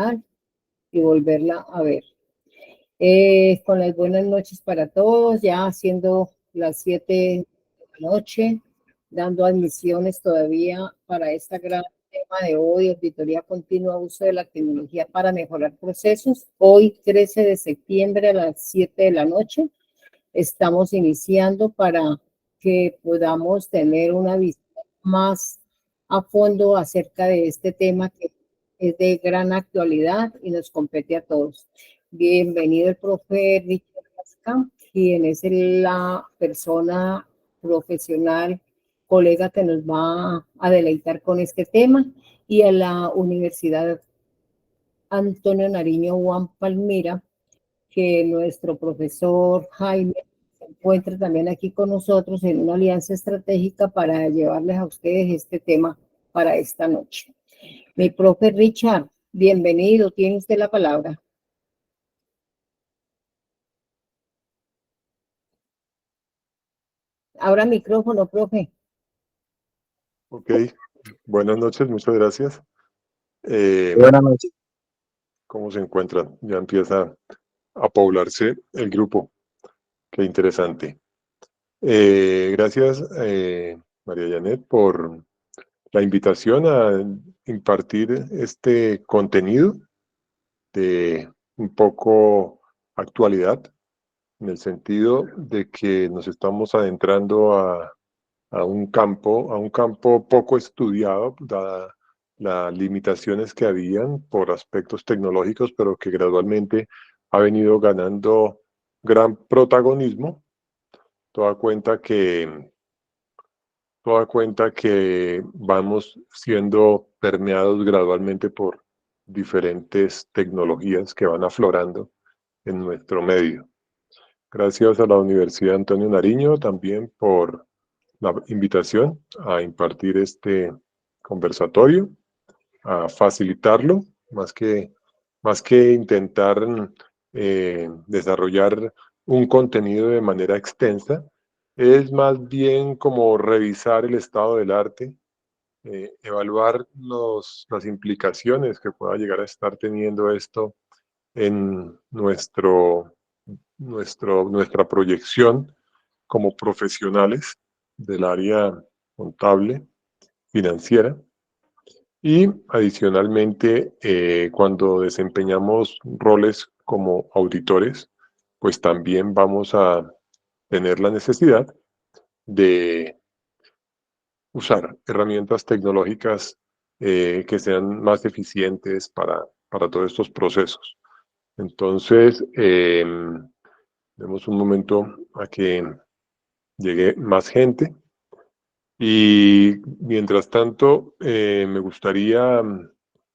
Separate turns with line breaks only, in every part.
canal y volverla a ver. Con las buenas noches para todos, ya siendo las 7 de la noche, dando admisiones todavía para este gran tema de hoy, auditoría continua, uso de la tecnología para mejorar procesos. Hoy, 13 de septiembre a las 7 de la noche, estamos iniciando para que podamos tener una visión más a fondo acerca de este tema que es de gran actualidad y nos compete a todos. Bienvenido el profe Richard Casca, quien es la persona profesional, colega que nos va a deleitar con este tema, y a la Universidad Antonio Nariño Juan Palmira, que nuestro profesor Jaime se encuentra también aquí con nosotros en una alianza estratégica para llevarles a ustedes este tema para esta noche. Mi profe Richard, bienvenido, tiene usted la palabra. Abra micrófono, profe.
Ok, buenas noches, muchas gracias.
Buenas noches.
¿Cómo se encuentran? Ya empieza a poblarse el grupo. Qué interesante. Gracias, María Janet, por la invitación a impartir este contenido de un poco actualidad, en el sentido de que nos estamos adentrando a un campo poco estudiado, dada las limitaciones que habían por aspectos tecnológicos, pero que gradualmente ha venido ganando gran protagonismo, toda cuenta que vamos siendo permeados gradualmente por diferentes tecnologías que van aflorando en nuestro medio. Gracias a la Universidad Antonio Nariño también por la invitación a impartir este conversatorio, a facilitarlo, más que intentar desarrollar un contenido de manera extensa, es más bien como revisar el estado del arte, evaluar las implicaciones que pueda llegar a estar teniendo esto en nuestra proyección como profesionales del área contable, financiera, y adicionalmente cuando desempeñamos roles como auditores, pues también vamos a tener la necesidad de usar herramientas tecnológicas que sean más eficientes para todos estos procesos. Entonces, demos un momento a que llegue más gente. Y mientras tanto, me gustaría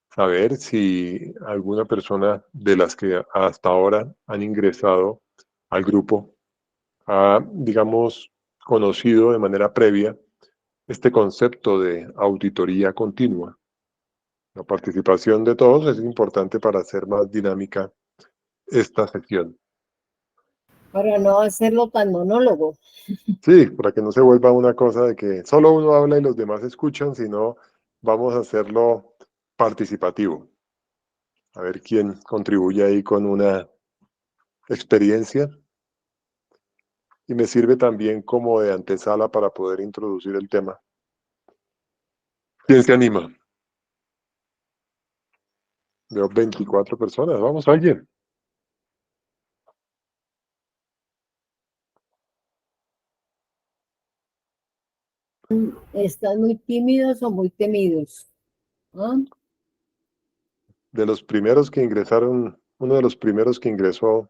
saber si alguna persona de las que hasta ahora han ingresado al grupo ha, digamos, conocido de manera previa este concepto de auditoría continua. La participación de todos es importante para hacer más dinámica esta sesión.
Para no hacerlo tan monólogo.
Sí, para que no se vuelva una cosa de que solo uno habla y los demás escuchan, sino vamos a hacerlo participativo. A ver quién contribuye ahí con una experiencia. Y me sirve también como de antesala para poder introducir el tema. ¿Quién se anima? Veo 24 personas. Vamos, alguien.
¿Están muy tímidos o muy temidos? ¿Ah?
De los primeros que ingresaron, uno de los primeros que ingresó,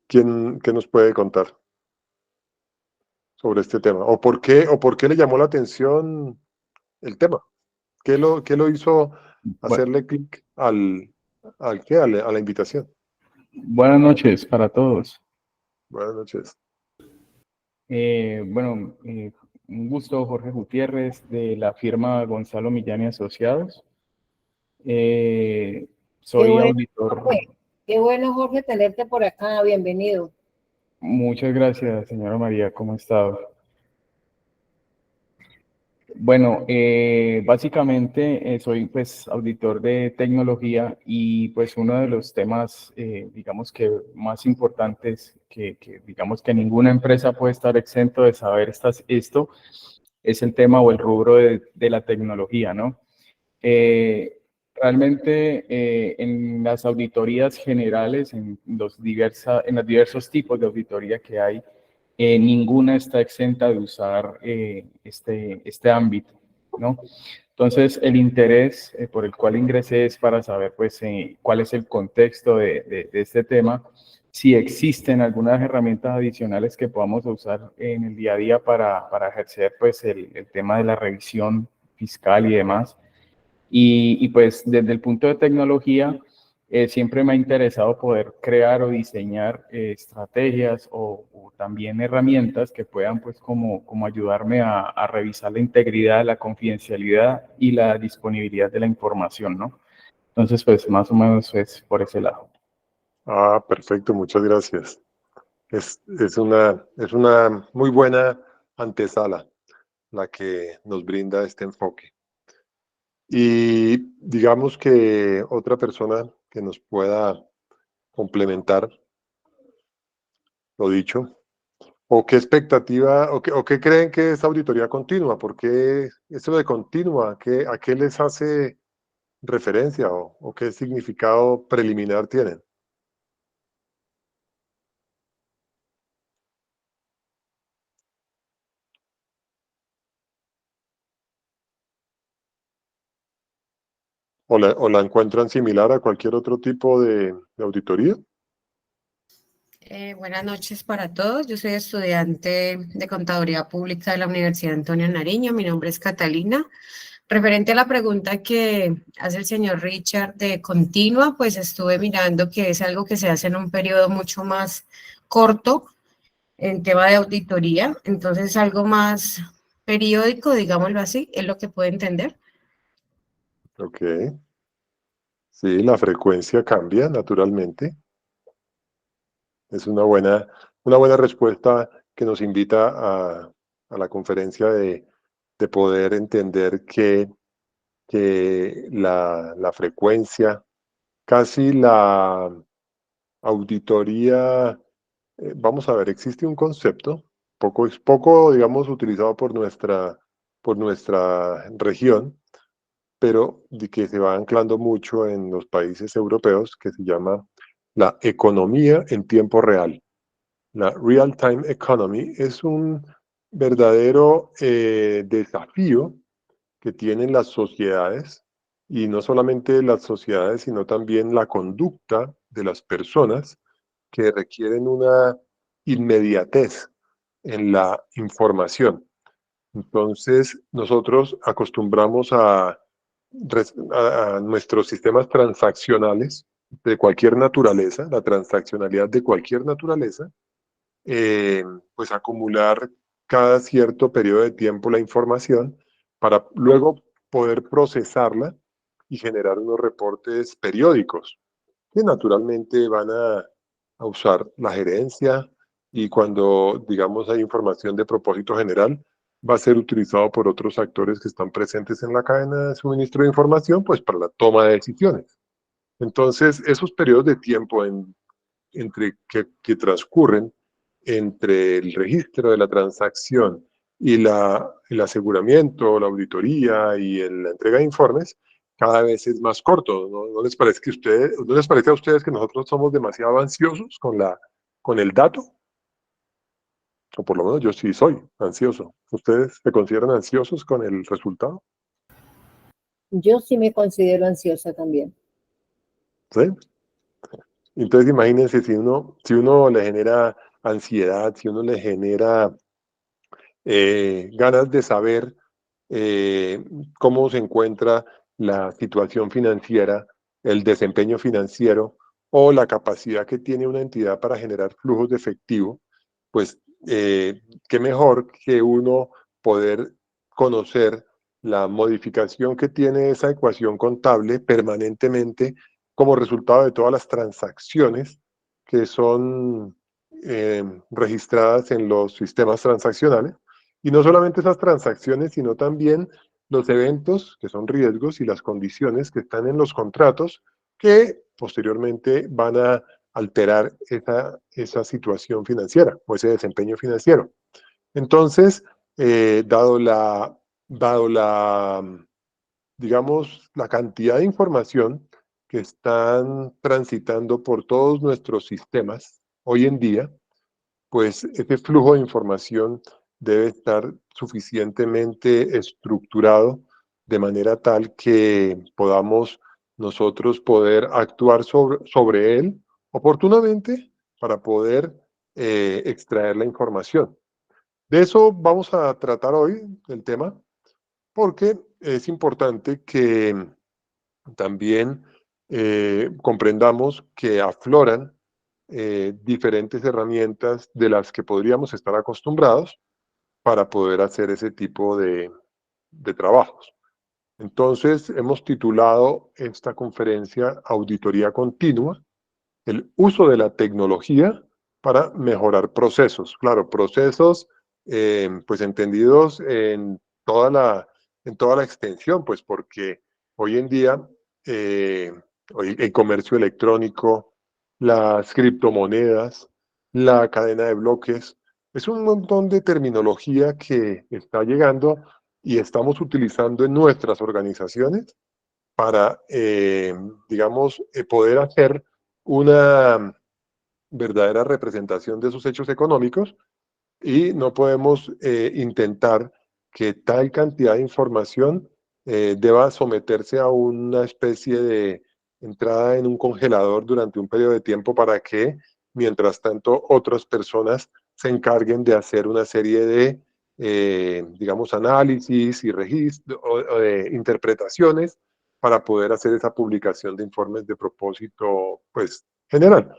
¿qué nos puede contar sobre este tema? ¿O por qué le llamó la atención el tema? ¿Qué lo hizo hacerle clic a la invitación?
Buenas noches para todos.
Buenas noches.
Un gusto, Jorge Gutiérrez, de la firma Gonzalo Millán y Asociados. Soy
bueno,
auditor.
Jorge. Qué bueno, Jorge, tenerte por acá. Bienvenido.
Muchas gracias, señora María. ¿Cómo está? Bueno, básicamente soy pues auditor de tecnología y pues uno de los temas, digamos que más importantes digamos que ninguna empresa puede estar exento de saber esto es el tema o el rubro de la tecnología, ¿no? Realmente en las auditorías generales, en los diversos tipos de auditoría que hay, ninguna está exenta de usar este ámbito, ¿no? Entonces, el interés por el cual ingresé es para saber, pues, cuál es el contexto de este tema, si existen algunas herramientas adicionales que podamos usar en el día a día para ejercer, pues, el tema de la revisión fiscal y demás. Y pues desde el punto de tecnología, siempre me ha interesado poder crear o diseñar estrategias o también herramientas que puedan pues como ayudarme a revisar la integridad, la confidencialidad y la disponibilidad de la información, ¿no? Entonces pues más o menos es por ese lado.
Ah, perfecto, muchas gracias. Es una muy buena antesala la que nos brinda este enfoque. Y digamos que otra persona que nos pueda complementar lo dicho, o qué expectativa, o qué creen que es auditoría continua, ¿por qué eso de continua, a qué les hace referencia o qué significado preliminar tienen? O la encuentran similar a cualquier otro tipo de auditoría?
Buenas noches para todos. Yo soy estudiante de Contaduría Pública de la Universidad Antonio Nariño. Mi nombre es Catalina. Referente a la pregunta que hace el señor Richard de continua, pues estuve mirando que es algo que se hace en un periodo mucho más corto en tema de auditoría. Entonces, algo más periódico, digámoslo así, es lo que puedo entender.
Ok. Sí, la frecuencia cambia naturalmente. Es una buena respuesta que nos invita a la conferencia de poder entender que la frecuencia, casi la auditoría, vamos a ver, existe un concepto poco, digamos, utilizado por nuestra región, pero de que se va anclando mucho en los países europeos, que se llama la economía en tiempo real. La real-time economy es un verdadero desafío que tienen las sociedades, y no solamente las sociedades, sino también la conducta de las personas que requieren una inmediatez en la información. Entonces, nosotros acostumbramos a nuestros sistemas transaccionales de cualquier naturaleza, la transaccionalidad de cualquier naturaleza, pues acumular cada cierto periodo de tiempo la información para luego poder procesarla y generar unos reportes periódicos que naturalmente van a usar la gerencia, y cuando, digamos, hay información de propósito general, va a ser utilizado por otros actores que están presentes en la cadena de suministro de información, pues para la toma de decisiones. Entonces, esos periodos de tiempo que transcurren entre el registro de la transacción y el aseguramiento, la auditoría y la entrega de informes, cada vez es más corto. ¿No les parece no les parece a ustedes que nosotros somos demasiado ansiosos con el dato? O por lo menos yo sí soy ansioso. ¿Ustedes se consideran ansiosos con el resultado?
Yo sí me considero ansiosa también.
¿Sí? Entonces imagínense si uno le genera ansiedad, si uno le genera ganas de saber cómo se encuentra la situación financiera, el desempeño financiero o la capacidad que tiene una entidad para generar flujos de efectivo, pues qué mejor que uno poder conocer la modificación que tiene esa ecuación contable permanentemente como resultado de todas las transacciones que son registradas en los sistemas transaccionales, Y no solamente esas transacciones, sino también los eventos, que son riesgos, y las condiciones que están en los contratos, que posteriormente van a alterar esa situación financiera o ese desempeño financiero. Entonces, dado la, digamos, la cantidad de información que están transitando por todos nuestros sistemas hoy en día, pues ese flujo de información debe estar suficientemente estructurado de manera tal que podamos nosotros poder actuar sobre él oportunamente para poder extraer la información. De eso vamos a tratar hoy, el tema, porque es importante que también comprendamos que afloran diferentes herramientas de las que podríamos estar acostumbrados para poder hacer ese tipo de trabajos. Entonces, hemos titulado esta conferencia Auditoría Continua, el uso de la tecnología para mejorar procesos. Claro, procesos pues entendidos en toda la extensión, pues porque hoy en día el comercio electrónico, las criptomonedas, la cadena de bloques, es un montón de terminología que está llegando y estamos utilizando en nuestras organizaciones para, digamos, poder hacer una verdadera representación de esos hechos económicos, y no podemos intentar que tal cantidad de información deba someterse a una especie de entrada en un congelador durante un periodo de tiempo para que, mientras tanto, otras personas se encarguen de hacer una serie de, digamos, análisis y registros o de interpretaciones para poder hacer esa publicación de informes de propósito, pues, general,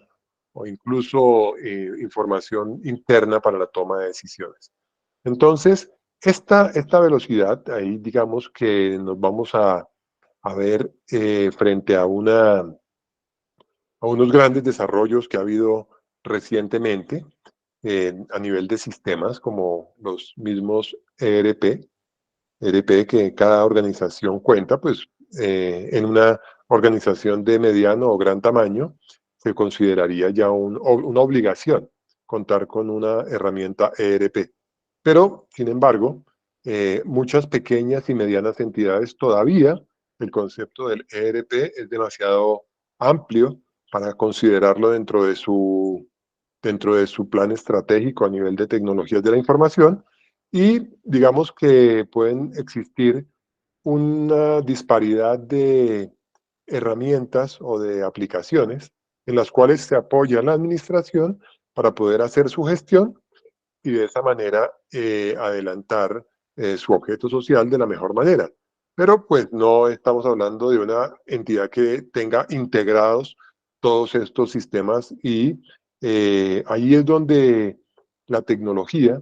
o incluso información interna para la toma de decisiones. Entonces, esta velocidad, ahí digamos que nos vamos a ver frente a unos grandes desarrollos que ha habido recientemente a nivel de sistemas, como los mismos ERP que cada organización cuenta, pues en una organización de mediano o gran tamaño se consideraría ya una obligación contar con una herramienta ERP. Pero, sin embargo, muchas pequeñas y medianas entidades todavía el concepto del ERP es demasiado amplio para considerarlo dentro de su plan estratégico a nivel de tecnologías de la información, y digamos que pueden existir una disparidad de herramientas o de aplicaciones en las cuales se apoya la administración para poder hacer su gestión y de esa manera adelantar su objeto social de la mejor manera. Pero pues no estamos hablando de una entidad que tenga integrados todos estos sistemas, y ahí es donde la tecnología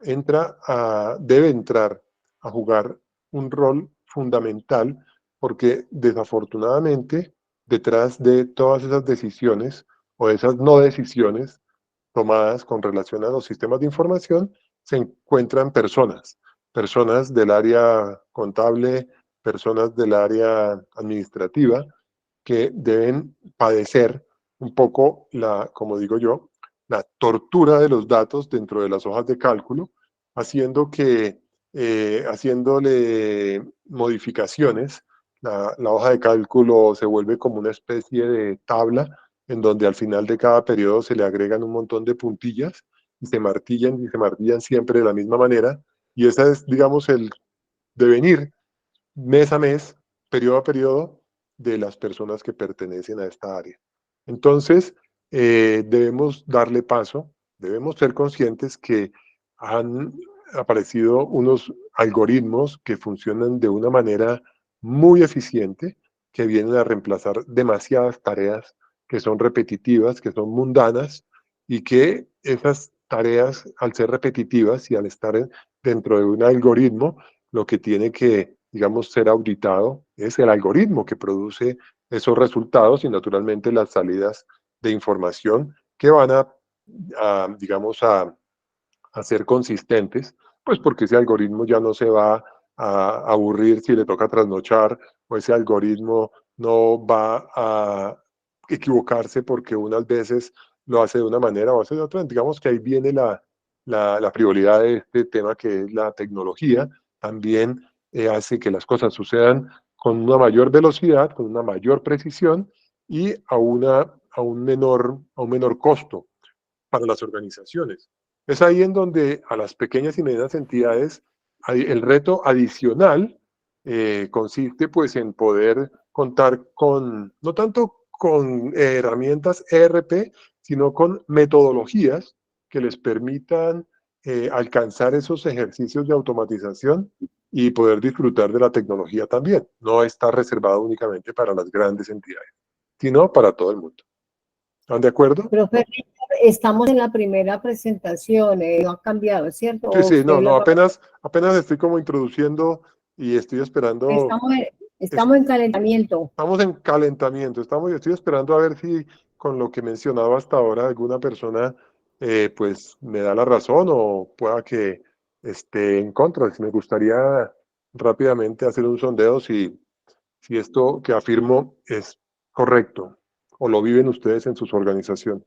debe entrar a jugar un rol fundamental, porque desafortunadamente detrás de todas esas decisiones o esas no decisiones tomadas con relación a los sistemas de información se encuentran personas del área contable, personas del área administrativa, que deben padecer un poco como digo yo, la tortura de los datos dentro de las hojas de cálculo, haciéndole modificaciones. La hoja de cálculo se vuelve como una especie de tabla en donde al final de cada periodo se le agregan un montón de puntillas y se martillan siempre de la misma manera, y ese es, digamos, el devenir mes a mes, periodo a periodo, de las personas que pertenecen a esta área. Entonces, debemos darle paso, debemos ser conscientes que han aparecido unos algoritmos que funcionan de una manera muy eficiente, que vienen a reemplazar demasiadas tareas que son repetitivas, que son mundanas, y que esas tareas, al ser repetitivas y al estar dentro de un algoritmo, lo que tiene que, digamos, ser auditado es el algoritmo que produce esos resultados, y naturalmente las salidas de información que van digamos, a ser consistentes Pues porque ese algoritmo ya no se va a aburrir si le toca trasnochar, o ese algoritmo no va a equivocarse porque unas veces lo hace de una manera o hace de otra. Digamos que ahí viene la prioridad de este tema, que es la tecnología. También hace que las cosas sucedan con una mayor velocidad, con una mayor precisión y a un menor costo para las organizaciones. Es ahí en donde a las pequeñas y medianas entidades el reto adicional consiste pues en poder contar con, no tanto con herramientas ERP, sino con metodologías que les permitan alcanzar esos ejercicios de automatización y poder disfrutar de la tecnología también. No está reservado únicamente para las grandes entidades, sino para todo el mundo. ¿Están de acuerdo?
Profe, estamos en la primera presentación, no ha cambiado, ¿cierto?
Sí,
¿O
sí,
usted la va-
apenas estoy como introduciendo y estoy esperando,
Estamos, estamos en calentamiento.
estamos en calentamiento, estoy esperando a ver si con lo que he mencionado hasta ahora alguna persona pues me da la razón o pueda que esté en contra. Me gustaría rápidamente hacer un sondeo si esto que afirmo es correcto o lo viven ustedes en sus organizaciones.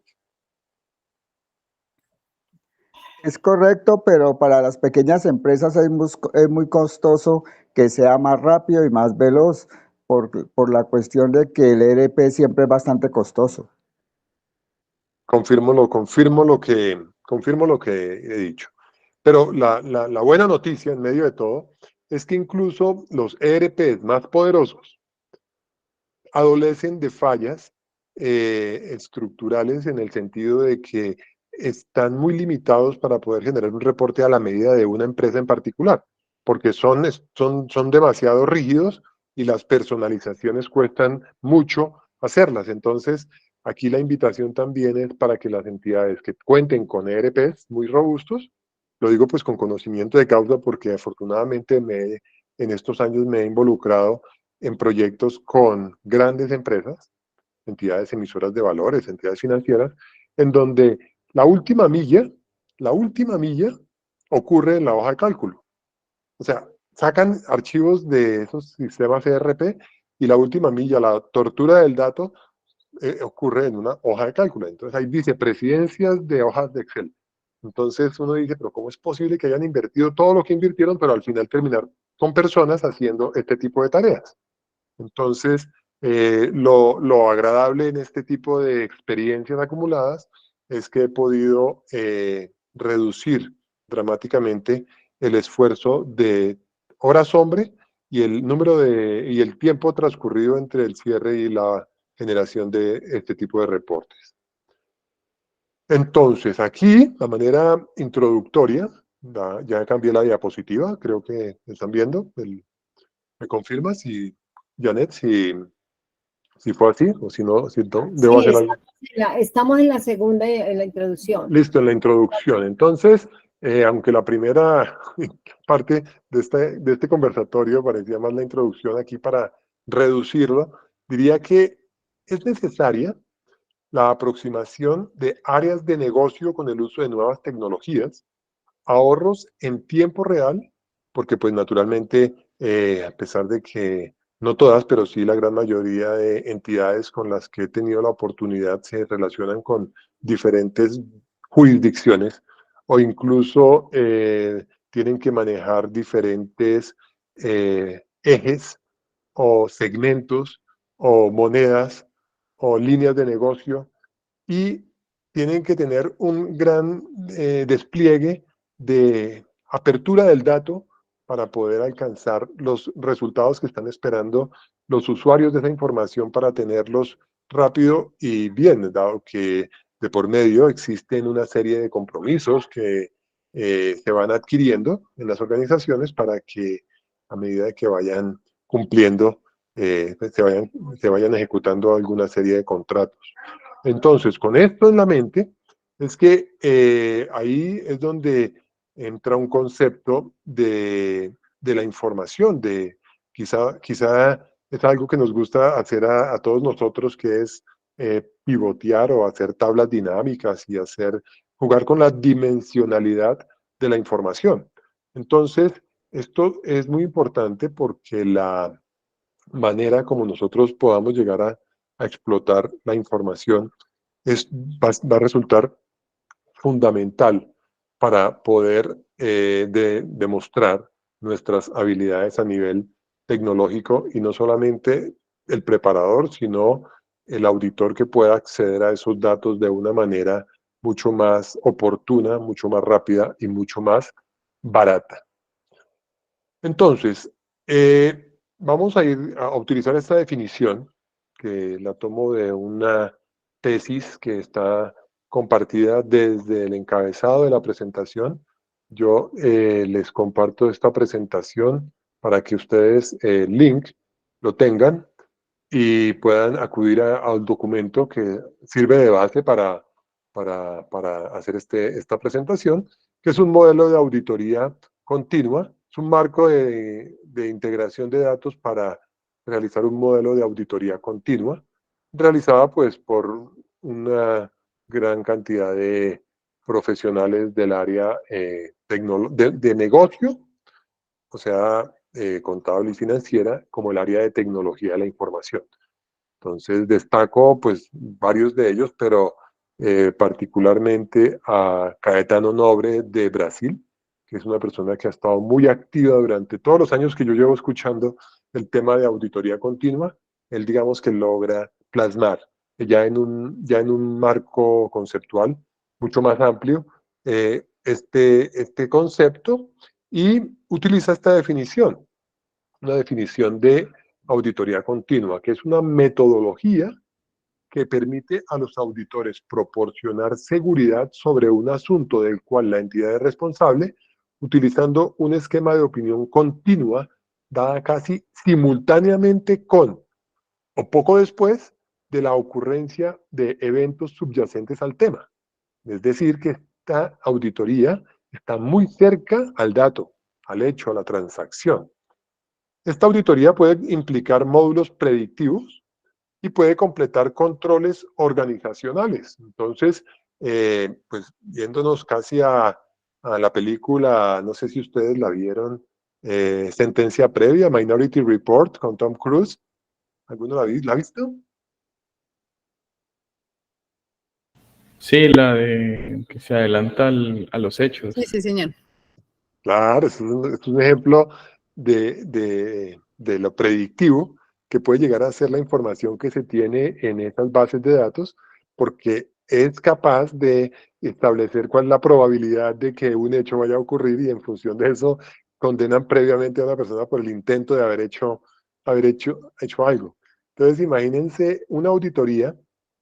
Es correcto, pero para las pequeñas empresas es muy costoso que sea más rápido y más veloz por la cuestión de que el ERP siempre es bastante costoso.
Confirmo lo que he dicho. Pero la buena noticia en medio de todo es que incluso los ERPs más poderosos adolecen de fallas estructurales, en el sentido de que están muy limitados para poder generar un reporte a la medida de una empresa en particular, porque son demasiado rígidos y las personalizaciones cuestan mucho hacerlas. Entonces, aquí la invitación también es para que las entidades que cuenten con ERPs muy robustos, lo digo pues con conocimiento de causa, porque afortunadamente en estos años me he involucrado en proyectos con grandes empresas, entidades emisoras de valores, entidades financieras, en donde la última milla ocurre en la hoja de cálculo. O sea, sacan archivos de esos sistemas ERP y la última milla, la tortura del dato, ocurre en una hoja de cálculo. Entonces hay vicepresidencias de hojas de Excel. Entonces uno dice, pero ¿cómo es posible que hayan invertido todo lo que invirtieron, pero al final terminar con personas haciendo este tipo de tareas? Entonces, lo agradable en este tipo de experiencias acumuladas es que he podido reducir dramáticamente el esfuerzo de horas hombre y y el tiempo transcurrido entre el cierre y la generación de este tipo de reportes. Entonces, aquí, de manera introductoria, ya cambié la diapositiva, creo que están viendo. ¿Me confirmas, Janet, si fue así o si no, debo
Sí,
hacer algo?
estamos en la segunda, en la introducción.
Listo, en la introducción. Entonces, aunque la primera parte de este conversatorio parecía más la introducción, aquí para reducirlo, diría que es necesaria la aproximación de áreas de negocio con el uso de nuevas tecnologías, ahorros en tiempo real, porque pues naturalmente, a pesar de que no todas, pero sí la gran mayoría de entidades con las que he tenido la oportunidad se relacionan con diferentes jurisdicciones o incluso tienen que manejar diferentes ejes o segmentos o monedas o líneas de negocio, y tienen que tener un gran despliegue de apertura del dato para poder alcanzar los resultados que están esperando los usuarios de esa información, para tenerlos rápido y bien, dado que de por medio existen una serie de compromisos que se van adquiriendo en las organizaciones para que a medida que vayan cumpliendo, pues se vayan ejecutando alguna serie de contratos. Entonces, con esto en la mente, es que ahí es donde entra un concepto de la información, quizá es algo que nos gusta hacer a todos nosotros, que es pivotear o hacer tablas dinámicas y jugar con la dimensionalidad de la información. Entonces, esto es muy importante porque la manera como nosotros podamos llegar a explotar la información va a resultar fundamental para poder demostrar nuestras habilidades a nivel tecnológico, y no solamente el preparador, sino el auditor que pueda acceder a esos datos de una manera mucho más oportuna, mucho más rápida y mucho más barata. Entonces, vamos a ir a utilizar esta definición, que la tomo de una tesis que está compartida desde el encabezado de la presentación. Yo les comparto esta presentación para que ustedes el link lo tengan y puedan acudir al documento que sirve de base para hacer esta presentación, que es un modelo de auditoría continua. Es un marco de integración de datos para realizar un modelo de auditoría continua, realizada pues por una gran cantidad de profesionales del área de negocio, o sea, contable y financiera, como el área de tecnología de la información. Entonces destaco pues varios de ellos, pero particularmente a Caetano Nobre de Brasil, que es una persona que ha estado muy activa durante todos los años que yo llevo escuchando el tema de auditoría continua. Él, digamos, que logra plasmar ya en un marco conceptual mucho más amplio este concepto, y utiliza esta definición, una definición de auditoría continua, que es una metodología que permite a los auditores proporcionar seguridad sobre un asunto del cual la entidad es responsable, utilizando un esquema de opinión continua dada casi simultáneamente con o poco después de la ocurrencia de eventos subyacentes al tema. Es decir, que esta auditoría está muy cerca al dato, al hecho, a la transacción. Esta auditoría puede implicar módulos predictivos y puede completar controles organizacionales. Entonces, pues yéndonos casi a la película, no sé si ustedes la vieron, Sentencia Previa, Minority Report, con Tom Cruise. ¿Alguno la ha visto?
Sí, la de que se adelanta a los hechos.
Sí, sí, señor.
Claro, es un ejemplo de lo predictivo que puede llegar a ser la información que se tiene en estas bases de datos, porque es capaz de establecer cuál es la probabilidad de que un hecho vaya a ocurrir, y en función de eso condenan previamente a una persona por el intento de haber hecho algo. Entonces, imagínense una auditoría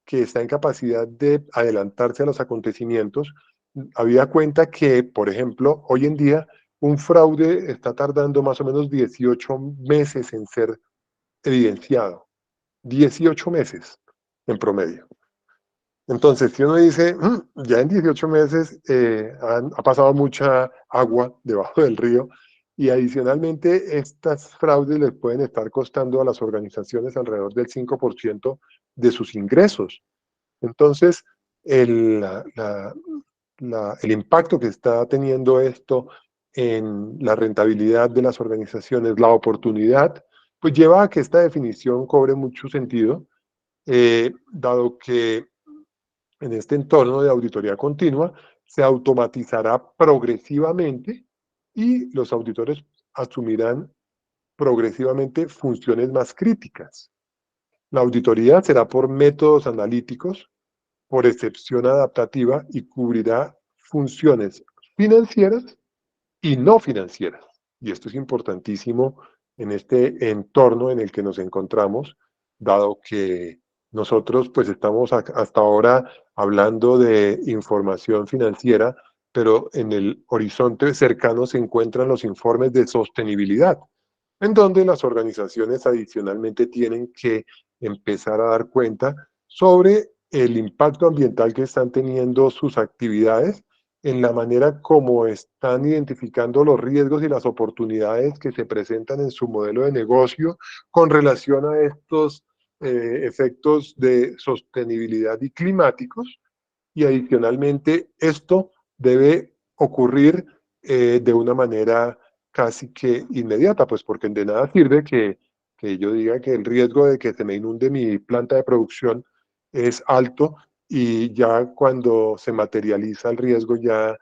que está en capacidad de adelantarse a los acontecimientos. Había cuenta que, por ejemplo, hoy en día un fraude está tardando más o menos 18 meses en ser evidenciado. 18 meses en promedio. Entonces, si uno dice, ya en 18 meses ha pasado mucha agua debajo del río, y adicionalmente estas fraudes les pueden estar costando a las organizaciones alrededor del 5% de sus ingresos. Entonces, el impacto que está teniendo esto en la rentabilidad de las organizaciones, la oportunidad, pues lleva a que esta definición cobre mucho sentido, dado que en este entorno de auditoría continua se automatizará progresivamente y los auditores asumirán progresivamente funciones más críticas. La auditoría será por métodos analíticos, por excepción adaptativa, y cubrirá funciones financieras y no financieras. Y esto es importantísimo en este entorno en el que nos encontramos, dado que nosotros pues estamos hasta ahora hablando de información financiera, pero en el horizonte cercano se encuentran los informes de sostenibilidad, en donde las organizaciones adicionalmente tienen que empezar a dar cuenta sobre el impacto ambiental que están teniendo sus actividades, en la manera como están identificando los riesgos y las oportunidades que se presentan en su modelo de negocio con relación a estos efectos de sostenibilidad y climáticos. Y adicionalmente, esto debe ocurrir de una manera casi que inmediata, pues porque de nada sirve que yo diga que el riesgo de que se me inunde mi planta de producción es alto y ya cuando se materializa el riesgo ya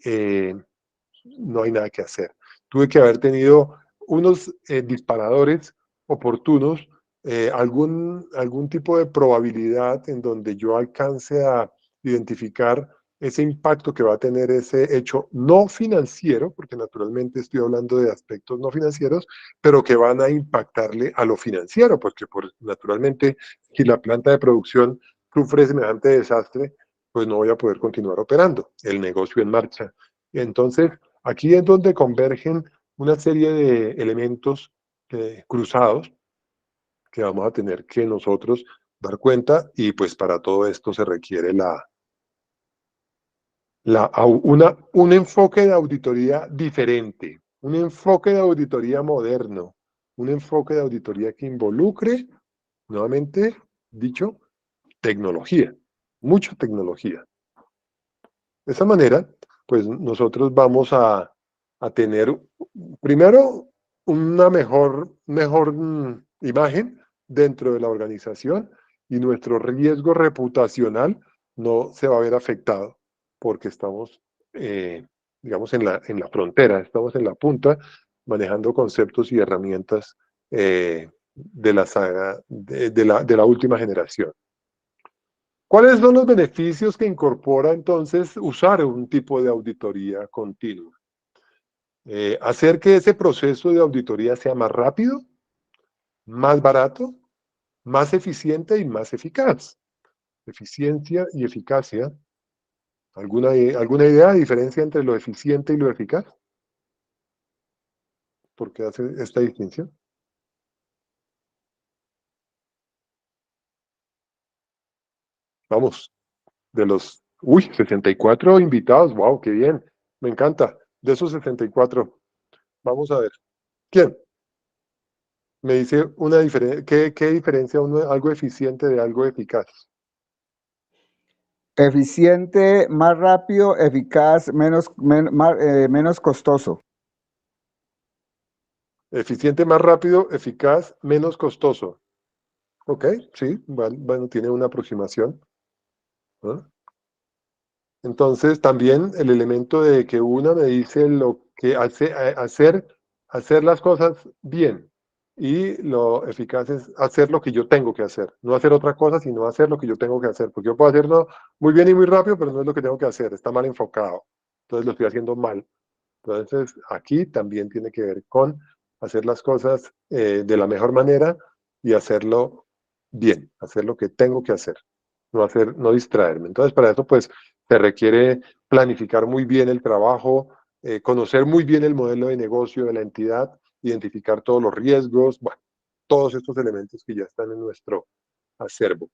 no hay nada que hacer. Tuve que haber tenido unos disparadores oportunos, algún tipo de probabilidad en donde yo alcance a identificar ese impacto que va a tener ese hecho no financiero, porque naturalmente estoy hablando de aspectos no financieros, pero que van a impactarle a lo financiero, porque naturalmente si la planta de producción sufre semejante desastre, pues no voy a poder continuar operando el negocio en marcha. Entonces, aquí es donde convergen una serie de elementos cruzados que vamos a tener que nosotros dar cuenta y pues para todo esto se requiere un enfoque de auditoría diferente, un enfoque de auditoría moderno, un enfoque de auditoría que involucre, nuevamente dicho, tecnología, mucha tecnología. De esa manera, pues nosotros vamos a tener primero una mejor imagen dentro de la organización y nuestro riesgo reputacional no se va a ver afectado porque estamos, digamos, en la frontera, estamos en la punta manejando conceptos y herramientas de la saga, de la última generación. ¿Cuáles son los beneficios que incorpora entonces usar un tipo de auditoría continua? Hacer que ese proceso de auditoría sea más rápido, más barato, más eficiente y más eficaz. Eficiencia y eficacia. ¿Alguna idea de diferencia entre lo eficiente y lo eficaz? ¿Por qué hace esta distinción? Vamos, de los... Uy, 64 invitados, wow, qué bien, me encanta. De esos 64, vamos a ver. ¿Quién? Me dice una diferencia, ¿qué diferencia algo eficiente de algo eficaz?
Eficiente, más rápido, eficaz, menos costoso.
Eficiente, más rápido, eficaz, menos costoso. Ok, sí, bueno, tiene una aproximación, ¿no? Entonces, también el elemento de que una me dice lo que hacer las cosas bien y lo eficaz es hacer lo que yo tengo que hacer, no hacer otra cosa, sino hacer lo que yo tengo que hacer, porque yo puedo hacerlo muy bien y muy rápido, pero no es lo que tengo que hacer, está mal enfocado, entonces lo estoy haciendo mal. Entonces, aquí también tiene que ver con hacer las cosas de la mejor manera y hacerlo bien, hacer lo que tengo que hacer, no distraerme. Entonces, para eso, pues, se requiere planificar muy bien el trabajo, conocer muy bien el modelo de negocio de la entidad, identificar todos los riesgos, bueno, todos estos elementos que ya están en nuestro acervo.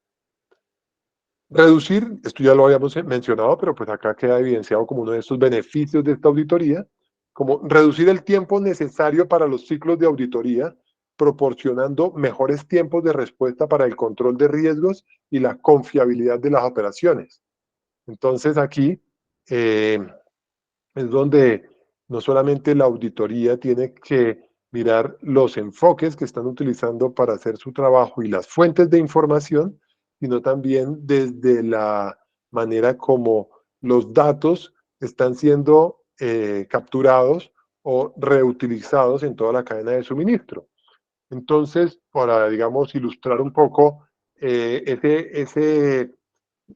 Reducir, esto ya lo habíamos mencionado, pero pues acá queda evidenciado como uno de estos beneficios de esta auditoría, como reducir el tiempo necesario para los ciclos de auditoría, proporcionando mejores tiempos de respuesta para el control de riesgos y la confiabilidad de las operaciones. Entonces aquí es donde no solamente la auditoría tiene que mirar los enfoques que están utilizando para hacer su trabajo y las fuentes de información, sino también desde la manera como los datos están siendo capturados o reutilizados en toda la cadena de suministro. Entonces, para, digamos, ilustrar un poco ese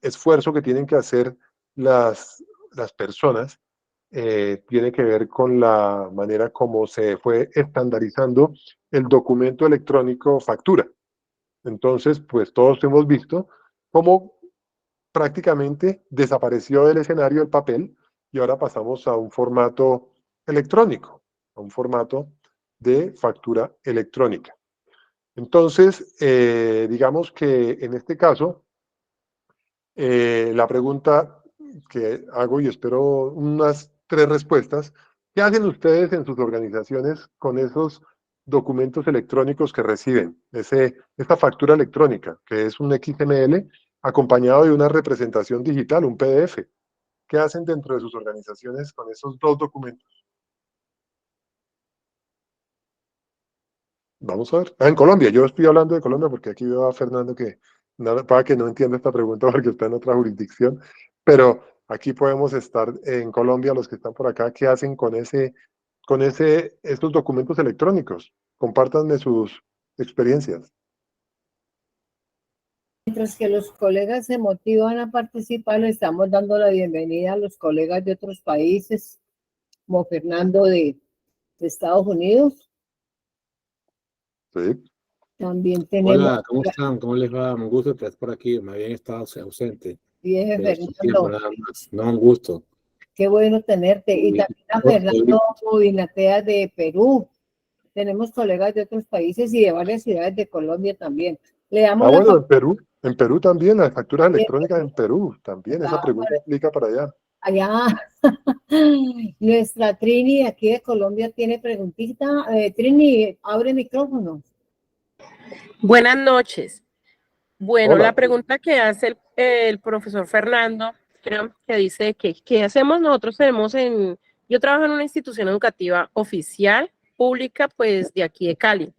esfuerzo que tienen que hacer las personas, tiene que ver con la manera como se fue estandarizando el documento electrónico factura. Entonces, pues todos hemos visto cómo prácticamente desapareció del escenario el papel y ahora pasamos a un formato electrónico, a un formato de factura electrónica. Entonces, digamos que en este caso, la pregunta que hago y espero unas 3 respuestas, ¿qué hacen ustedes en sus organizaciones con esos documentos electrónicos que reciben? Esta factura electrónica, que es un XML acompañado de una representación digital, un PDF. ¿Qué hacen dentro de sus organizaciones con esos dos documentos? Vamos a ver. En Colombia, yo estoy hablando de Colombia porque aquí veo a Fernando que, para que no entienda esta pregunta porque está en otra jurisdicción, pero aquí podemos estar en Colombia, los que están por acá, ¿qué hacen con estos documentos electrónicos? Compártanme sus experiencias.
Mientras que los colegas se motivan a participar, le estamos dando la bienvenida a los colegas de otros países, como Fernando de Estados Unidos.
Sí.
También tenemos
Hola, ¿cómo están? ¿Cómo les va? Un gusto estar por aquí. Me habían estado ausente
viejo
por su tiempo
Fernando.
nada más. No, un gusto.
Qué bueno tenerte. Y
Y-
también a
hoy-
Fernando Binatea de Perú. Tenemos colegas de otros países y de varias ciudades de Colombia también. Le damos la
Bueno, en Perú también, las facturas electrónicas en Perú también, esa pregunta aplica para allá.
allá. Nuestra Trini de aquí de Colombia tiene preguntita. Trini, abre micrófono.
Buenas noches. Bueno,
Hola.
la pregunta que hace el profesor Fernando, creo que dice que ¿qué hacemos nosotros? Yo trabajo en una institución educativa oficial, pública, pues de aquí de Cali.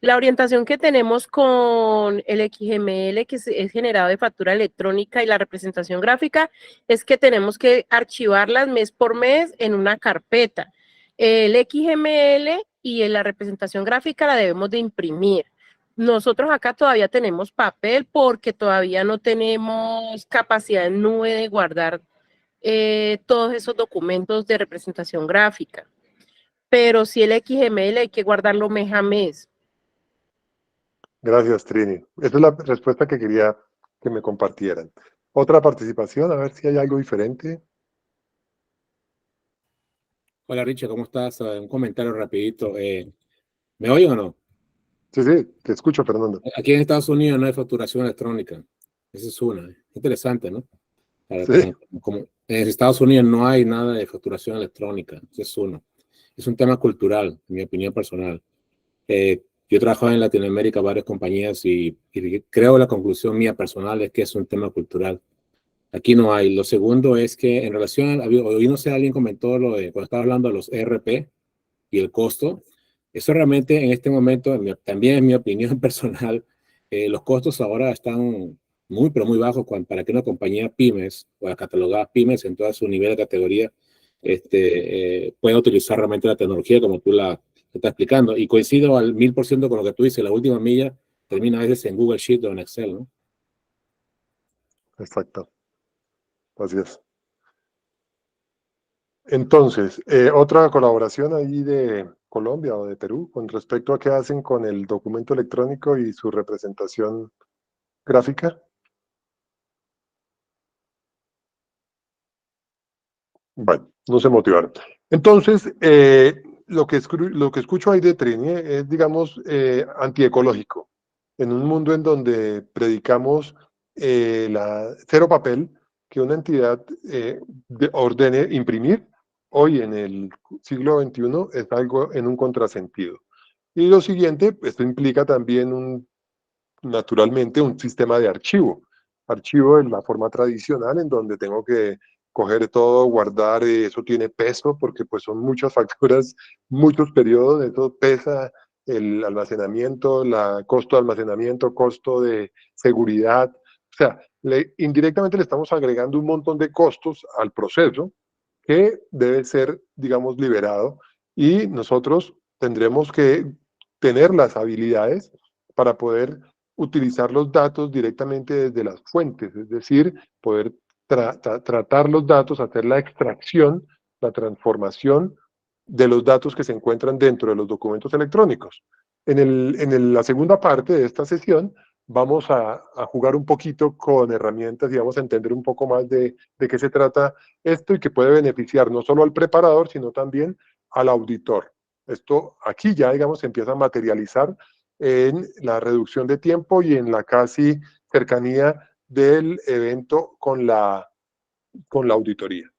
La orientación que tenemos con el XML que es generado de factura electrónica y la representación gráfica es que tenemos que archivarlas mes por mes en una carpeta. El XML y la representación gráfica la debemos de imprimir. Nosotros acá todavía tenemos papel porque todavía no tenemos capacidad en nube de guardar todos esos documentos de representación gráfica. Pero si el XML hay que guardarlo mes a mes.
Gracias, Trini. Esa es la respuesta que quería que me compartieran. Otra participación, a ver si hay algo diferente.
Hola, Richard, ¿cómo estás? Un comentario rapidito. ¿Me oyen o no?
Sí, sí, te escucho, Fernando.
Aquí en Estados Unidos no hay facturación electrónica. Esa es una. Interesante, ¿no?
Sí.
En Estados Unidos no hay nada de facturación electrónica. Esa es una. Es un tema cultural, en mi opinión personal. Yo he trabajado en Latinoamérica, varias compañías, y creo la conclusión mía personal es que es un tema cultural. Aquí no hay. Lo segundo es que en relación, hoy no sé, alguien comentó lo de cuando estaba hablando de los ERP y el costo. Eso realmente en este momento, también en mi opinión personal, los costos ahora están muy, pero muy bajos para que una compañía pymes, o catalogada pymes en todo su nivel de categoría, pueda utilizar realmente la tecnología como tú la estás explicando. Y coincido al 1000% con lo que tú dices, la última milla termina a veces en Google Sheet o en Excel, ¿no?
Exacto. Así es. Entonces, otra colaboración ahí de Colombia o de Perú con respecto a qué hacen con el documento electrónico y su representación gráfica. Bueno, no se motivaron. Entonces, lo que escucho ahí de Trini es, digamos, antiecológico. En un mundo en donde predicamos cero papel, que una entidad ordene imprimir, hoy en el siglo XXI es algo en un contrasentido. Y lo siguiente, esto implica también naturalmente un sistema de archivo. Archivo en la forma tradicional en donde tengo que coger todo, guardar, eso tiene peso porque pues son muchas facturas, muchos periodos, eso pesa el almacenamiento, costo de almacenamiento, costo de seguridad. O sea, indirectamente le estamos agregando un montón de costos al proceso que debe ser, digamos, liberado y nosotros tendremos que tener las habilidades para poder utilizar los datos directamente desde las fuentes, es decir, poder tratar los datos, hacer la extracción, la transformación de los datos que se encuentran dentro de los documentos electrónicos. La segunda parte de esta sesión vamos a jugar un poquito con herramientas y vamos a entender un poco más de qué se trata esto y que puede beneficiar no solo al preparador, sino también al auditor. Esto aquí ya, digamos, se empieza a materializar en la reducción de tiempo y en la casi cercanía del evento con la auditoría.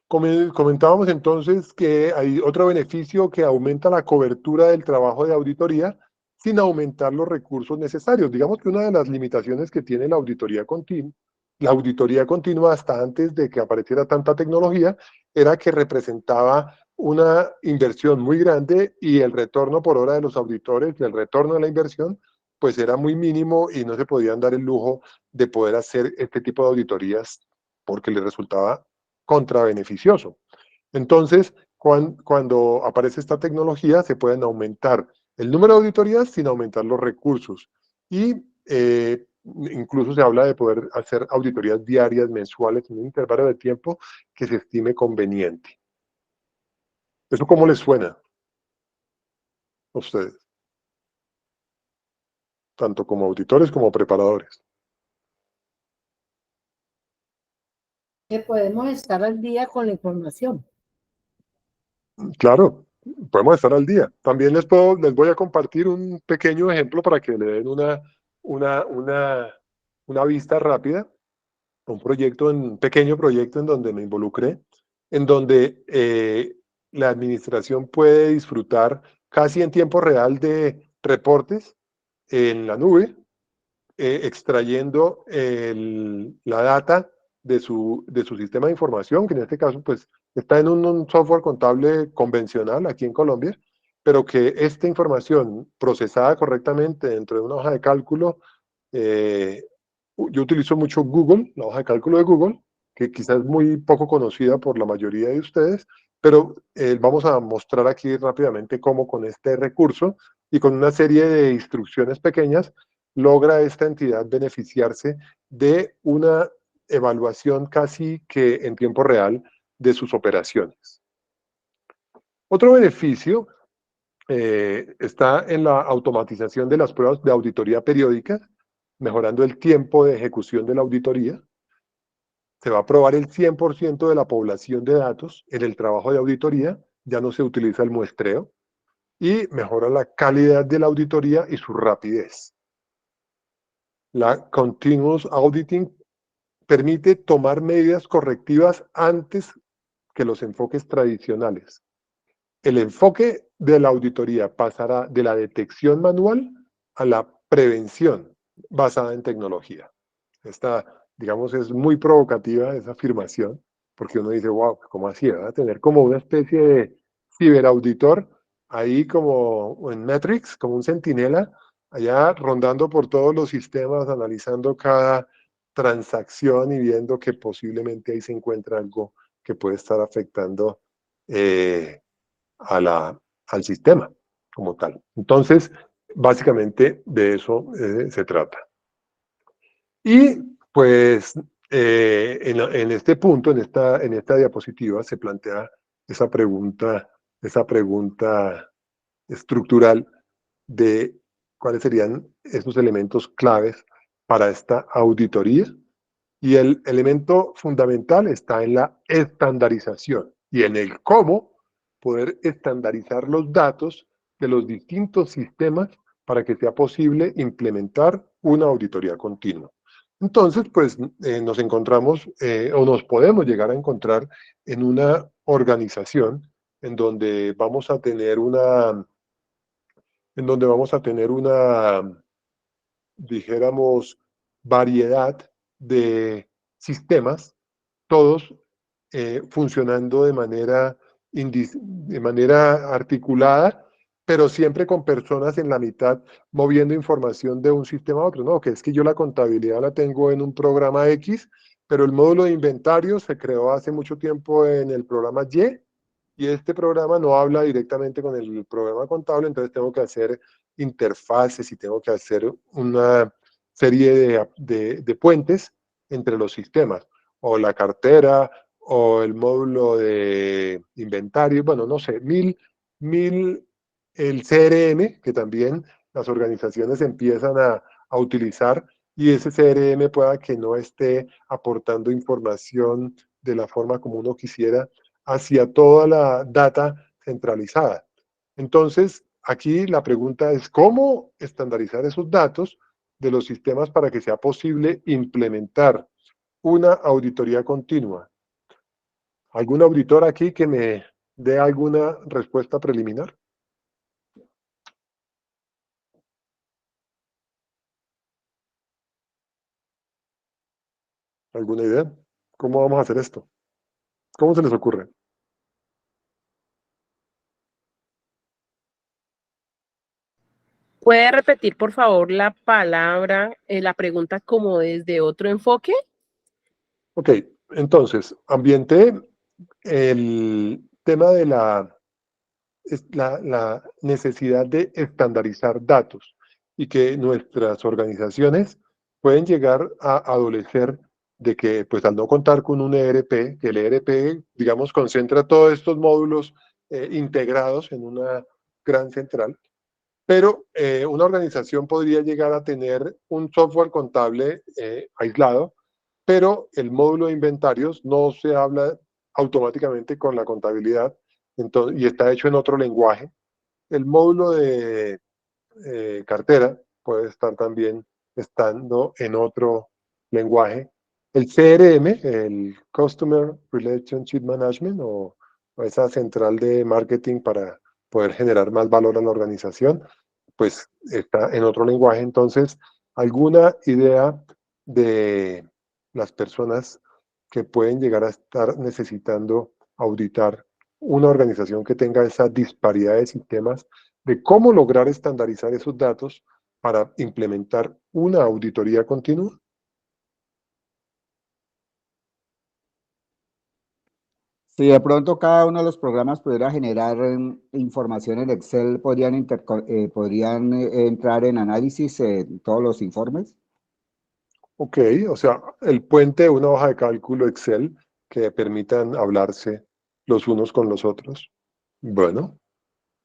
Comentábamos entonces que hay otro beneficio que aumenta la cobertura del trabajo de auditoría sin aumentar los recursos necesarios. Digamos que una de las limitaciones que tiene la auditoría continua La auditoría continua, hasta antes de que apareciera tanta tecnología, era que representaba una inversión muy grande y el retorno por hora de los auditores, el retorno de la inversión, pues era muy mínimo y no se podían dar el lujo de poder hacer este tipo de auditorías porque les resultaba contrabeneficioso. Entonces, cuando aparece esta tecnología, se pueden aumentar el número de auditorías sin aumentar los recursos. Y incluso se habla de poder hacer auditorías diarias, mensuales, en un intervalo de tiempo que se estime conveniente. ¿Eso cómo les suena a ustedes? Tanto como auditores como preparadores.
Que podemos estar al día con la información.
Claro, podemos estar al día. También les voy a compartir un pequeño ejemplo para que le den una vista rápida. Un pequeño proyecto en donde me involucré, en donde la administración puede disfrutar casi en tiempo real de reportes en la nube, extrayendo la data de su sistema de información, que en este caso pues está en un software contable convencional aquí en Colombia, pero que esta información procesada correctamente dentro de una hoja de cálculo, yo utilizo mucho Google, la hoja de cálculo de Google, que quizás es muy poco conocida por la mayoría de ustedes, pero vamos a mostrar aquí rápidamente cómo con este recurso y con una serie de instrucciones pequeñas logra esta entidad beneficiarse de una evaluación casi que en tiempo real de sus operaciones. Otro beneficio está en la automatización de las pruebas de auditoría periódicas, mejorando el tiempo de ejecución de la auditoría. Se va a probar el 100% de la población de datos en el trabajo de auditoría, ya no se utiliza el muestreo, y mejora la calidad de la auditoría y su rapidez. La Continuous Auditing permite tomar medidas correctivas antes que los enfoques tradicionales. El enfoque de la auditoría pasará de la detección manual a la prevención basada en tecnología. Esta, digamos, es muy provocativa esa afirmación, porque uno dice, wow, ¿cómo así? ¿Va a tener como una especie de ciberauditor ahí como en Matrix, como un centinela, allá rondando por todos los sistemas, analizando cada transacción y viendo que posiblemente ahí se encuentra algo que puede estar afectando al sistema como tal? Entonces, básicamente de eso se trata. Y pues en este punto, en esta diapositiva, se plantea esa pregunta estructural de cuáles serían esos elementos claves para esta auditoría. Y el elemento fundamental está en la estandarización y en el cómo poder estandarizar los datos de los distintos sistemas para que sea posible implementar una auditoría continua. Entonces, pues nos encontramos o nos podemos llegar a encontrar en una organización en donde vamos a tener dijéramos, variedad de sistemas, todos funcionando de manera articulada, pero siempre con personas en la mitad moviendo información de un sistema a otro. No, que es que yo la contabilidad la tengo en un programa X, pero el módulo de inventario se creó hace mucho tiempo en el programa y este programa no habla directamente con el programa contable, entonces tengo que hacer interfaces y tengo que hacer una serie de puentes entre los sistemas, o la cartera, o el módulo de inventario, bueno, no sé, el CRM, que también las organizaciones empiezan a utilizar, y ese CRM pueda que no esté aportando información de la forma como uno quisiera hacia toda la data centralizada. Entonces, aquí la pregunta es cómo estandarizar esos datos de los sistemas para que sea posible implementar una auditoría continua. ¿Algún auditor aquí que me dé alguna respuesta preliminar? ¿Alguna idea? ¿Cómo vamos a hacer esto? ¿Cómo se les ocurre?
¿Puede repetir, por favor, la palabra, la pregunta como desde otro enfoque?
Ok, entonces, ambienté el tema de la necesidad de estandarizar datos y que nuestras organizaciones pueden llegar a adolecer de que, pues al no contar con un ERP, que el ERP, digamos, concentra todos estos módulos integrados en una gran central, pero una organización podría llegar a tener un software contable aislado, pero el módulo de inventarios no se habla automáticamente con la contabilidad y está hecho en otro lenguaje. El módulo de cartera puede estar también estando en otro lenguaje. El CRM, el Customer Relationship Management, o esa central de marketing para poder generar más valor a la organización, pues está en otro lenguaje. Entonces, ¿alguna idea de las personas que pueden llegar a estar necesitando auditar una organización que tenga esa disparidad de sistemas, de cómo lograr estandarizar esos datos para implementar una auditoría continua?
Si de pronto cada uno de los programas pudiera generar información en Excel, podrían entrar en análisis todos los informes.
Ok, o sea, el puente de una hoja de cálculo Excel que permitan hablarse los unos con los otros. Bueno,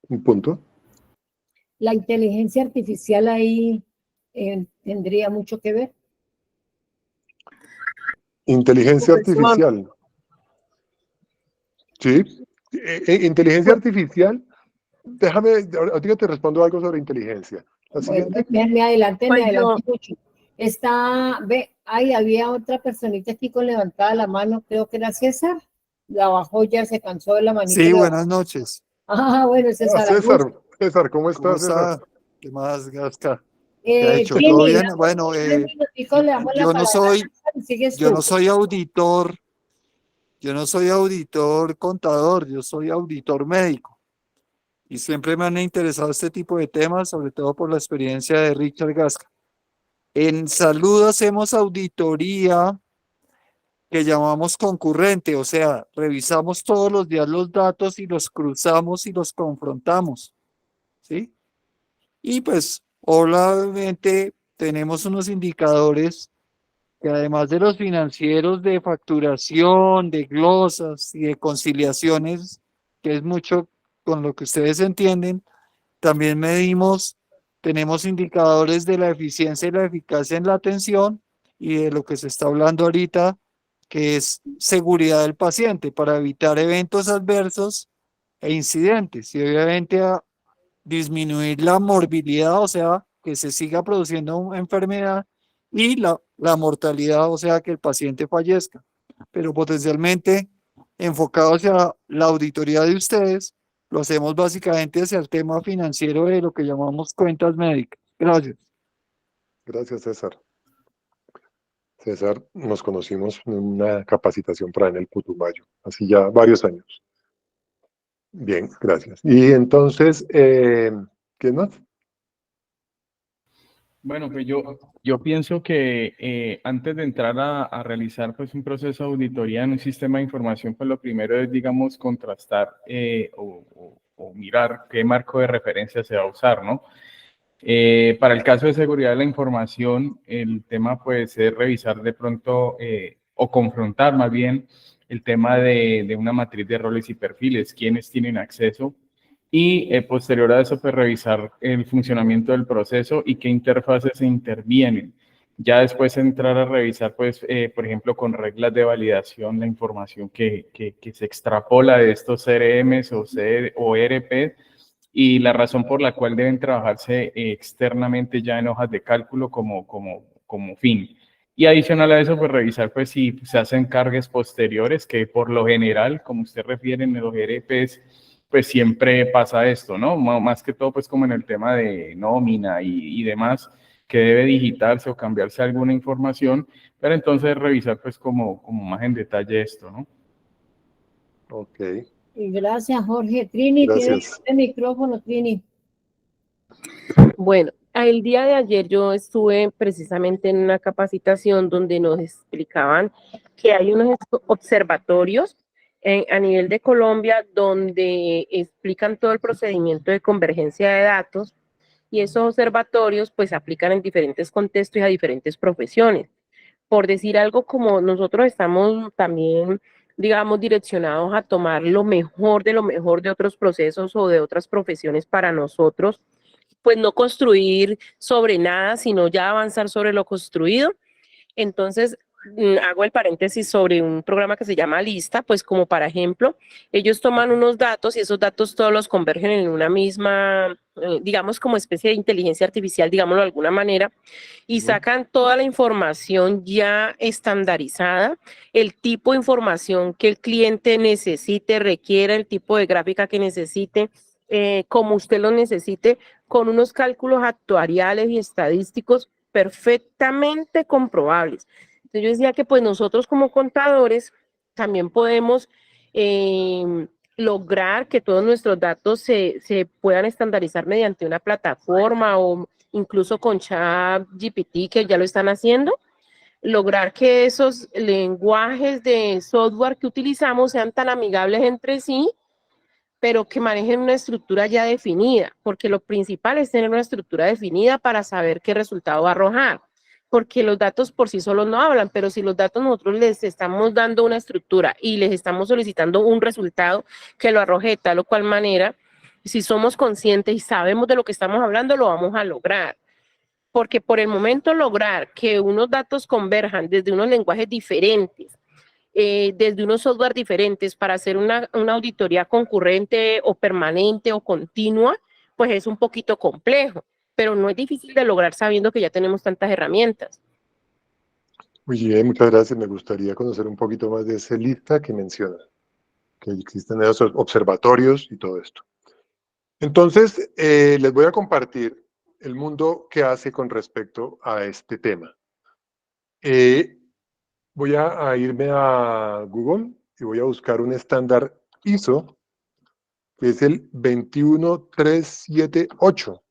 un punto.
La inteligencia artificial ahí tendría mucho que ver.
Inteligencia
Profesor,
artificial. Sí. Inteligencia artificial. Déjame, ahorita te respondo algo sobre inteligencia. La
Bueno,
siguiente.
me adelanté
pues yo,
mucho. Había otra personita aquí con levantada la mano, creo que era César. La bajó ya, se cansó de la manita.
Sí, buenas noches.
Bueno, César Augusto.
César, ¿cómo
¿Cómo
estás, César?
está? ¿Qué más, Gasca? ¿Qué ha hecho? ¿Todo
Jimmy,
bien? Bueno,
3 minuticos le damos la
yo no
palabra.
soy,
Sigues
yo
tú.
no soy auditor, yo no soy auditor contador, yo soy auditor médico. Y siempre me han interesado este tipo de temas, sobre todo por la experiencia de Richard Gasca. En salud hacemos auditoría que llamamos concurrente, o sea, revisamos todos los días los datos y los cruzamos y los confrontamos, ¿sí? Y pues, obviamente, tenemos unos indicadores que además de los financieros de facturación, de glosas y de conciliaciones, que es mucho con lo que ustedes entienden, también tenemos indicadores de la eficiencia y la eficacia en la atención y de lo que se está hablando ahorita, que es seguridad del paciente para evitar eventos adversos e incidentes y obviamente disminuir la morbilidad, o sea, que se siga produciendo una enfermedad y la mortalidad, o sea, que el paciente fallezca. Pero potencialmente enfocado hacia la auditoría de ustedes, lo hacemos básicamente hacia el tema financiero de lo que llamamos cuentas médicas. Gracias.
Gracias, César. César, nos conocimos en una capacitación para en el Putumayo, hace ya varios años. Bien, gracias. Y entonces, ¿quién más?
Bueno, pues yo pienso que antes de entrar a realizar pues un proceso de auditoría en un sistema de información, pues lo primero es, digamos, contrastar o mirar qué marco de referencia se va a usar, ¿no? Para el caso de seguridad de la información, el tema puede ser revisar de pronto o confrontar más bien el tema de una matriz de roles y perfiles, quiénes tienen acceso y posterior a eso, pues revisar el funcionamiento del proceso y qué interfaces se intervienen. Ya después entrar a revisar, pues, por ejemplo, con reglas de validación, la información que se extrapola de estos CRMs o ERP y la razón por la cual deben trabajarse externamente ya en hojas de cálculo como fin. Y adicional a eso, pues revisar pues si se hacen cargas posteriores, que por lo general, como usted refiere en los ERPs, pues siempre pasa esto, ¿no? Más que todo, pues como en el tema de nómina y demás, que debe digitarse o cambiarse alguna información, pero entonces revisar pues como más en detalle esto, ¿no?
Ok,
Y gracias, Jorge. Trini,
gracias.
tienes el micrófono, Trini.
Bueno, el día de ayer yo estuve precisamente en una capacitación donde nos explicaban que hay unos observatorios a nivel de Colombia donde explican todo el procedimiento de convergencia de datos y esos observatorios pues se aplican en diferentes contextos y a diferentes profesiones. Por decir algo, como nosotros estamos también, digamos, direccionados a tomar lo mejor de otros procesos o de otras profesiones para nosotros, pues no construir sobre nada, sino ya avanzar sobre lo construido. Entonces, hago el paréntesis sobre un programa que se llama Lista, pues como para ejemplo, ellos toman unos datos y esos datos todos los convergen en una misma, digamos como especie de inteligencia artificial, digámoslo de alguna manera, y sacan toda la información ya estandarizada, el tipo de información que el cliente necesite, requiera, el tipo de gráfica que necesite, como usted lo necesite, con unos cálculos actuariales y estadísticos perfectamente comprobables. Entonces yo decía que pues nosotros como contadores también podemos lograr que todos nuestros datos se puedan estandarizar mediante una plataforma o incluso con ChatGPT, que ya lo están haciendo, lograr que esos lenguajes de software que utilizamos sean tan amigables entre sí, pero que manejen una estructura ya definida, porque lo principal es tener una estructura definida para saber qué resultado va a arrojar, porque los datos por sí solos no hablan, pero si los datos nosotros les estamos dando una estructura y les estamos solicitando un resultado que lo arroje de tal o cual manera, si somos conscientes y sabemos de lo que estamos hablando, lo vamos a lograr. Porque por el momento lograr que unos datos converjan desde unos lenguajes diferentes, desde unos software diferentes para hacer una auditoría concurrente o permanente o continua, pues es un poquito complejo, pero no es difícil de lograr sabiendo que ya tenemos tantas herramientas.
Muy bien, muchas gracias. Me gustaría conocer un poquito más de esa lista que menciona, que existen esos observatorios y todo esto. Entonces, les voy a compartir el mundo que hace con respecto a este tema. Voy a irme a Google y voy a buscar un estándar ISO, que es el 21378.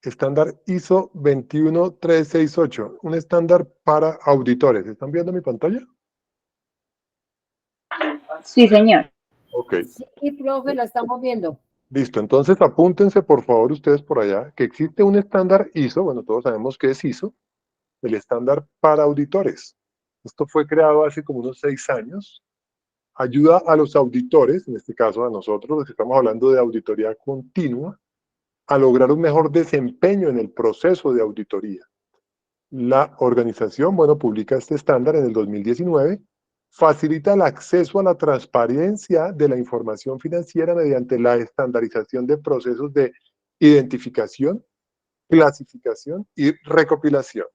Estándar ISO 21368, un estándar para auditores. ¿Están viendo mi pantalla?
Sí, señor.
Ok.
Sí, profe, la estamos viendo.
Listo, entonces apúntense por favor ustedes por allá que existe un estándar ISO, bueno, todos sabemos que es ISO, el estándar para auditores. Esto fue creado hace como unos 6 años. Ayuda a los auditores, en este caso a nosotros, los que estamos hablando de auditoría continua, a lograr un mejor desempeño en el proceso de auditoría. La organización, bueno, publica este estándar en el 2019, facilita el acceso a la transparencia de la información financiera mediante la estandarización de procesos de identificación, clasificación y recopilación.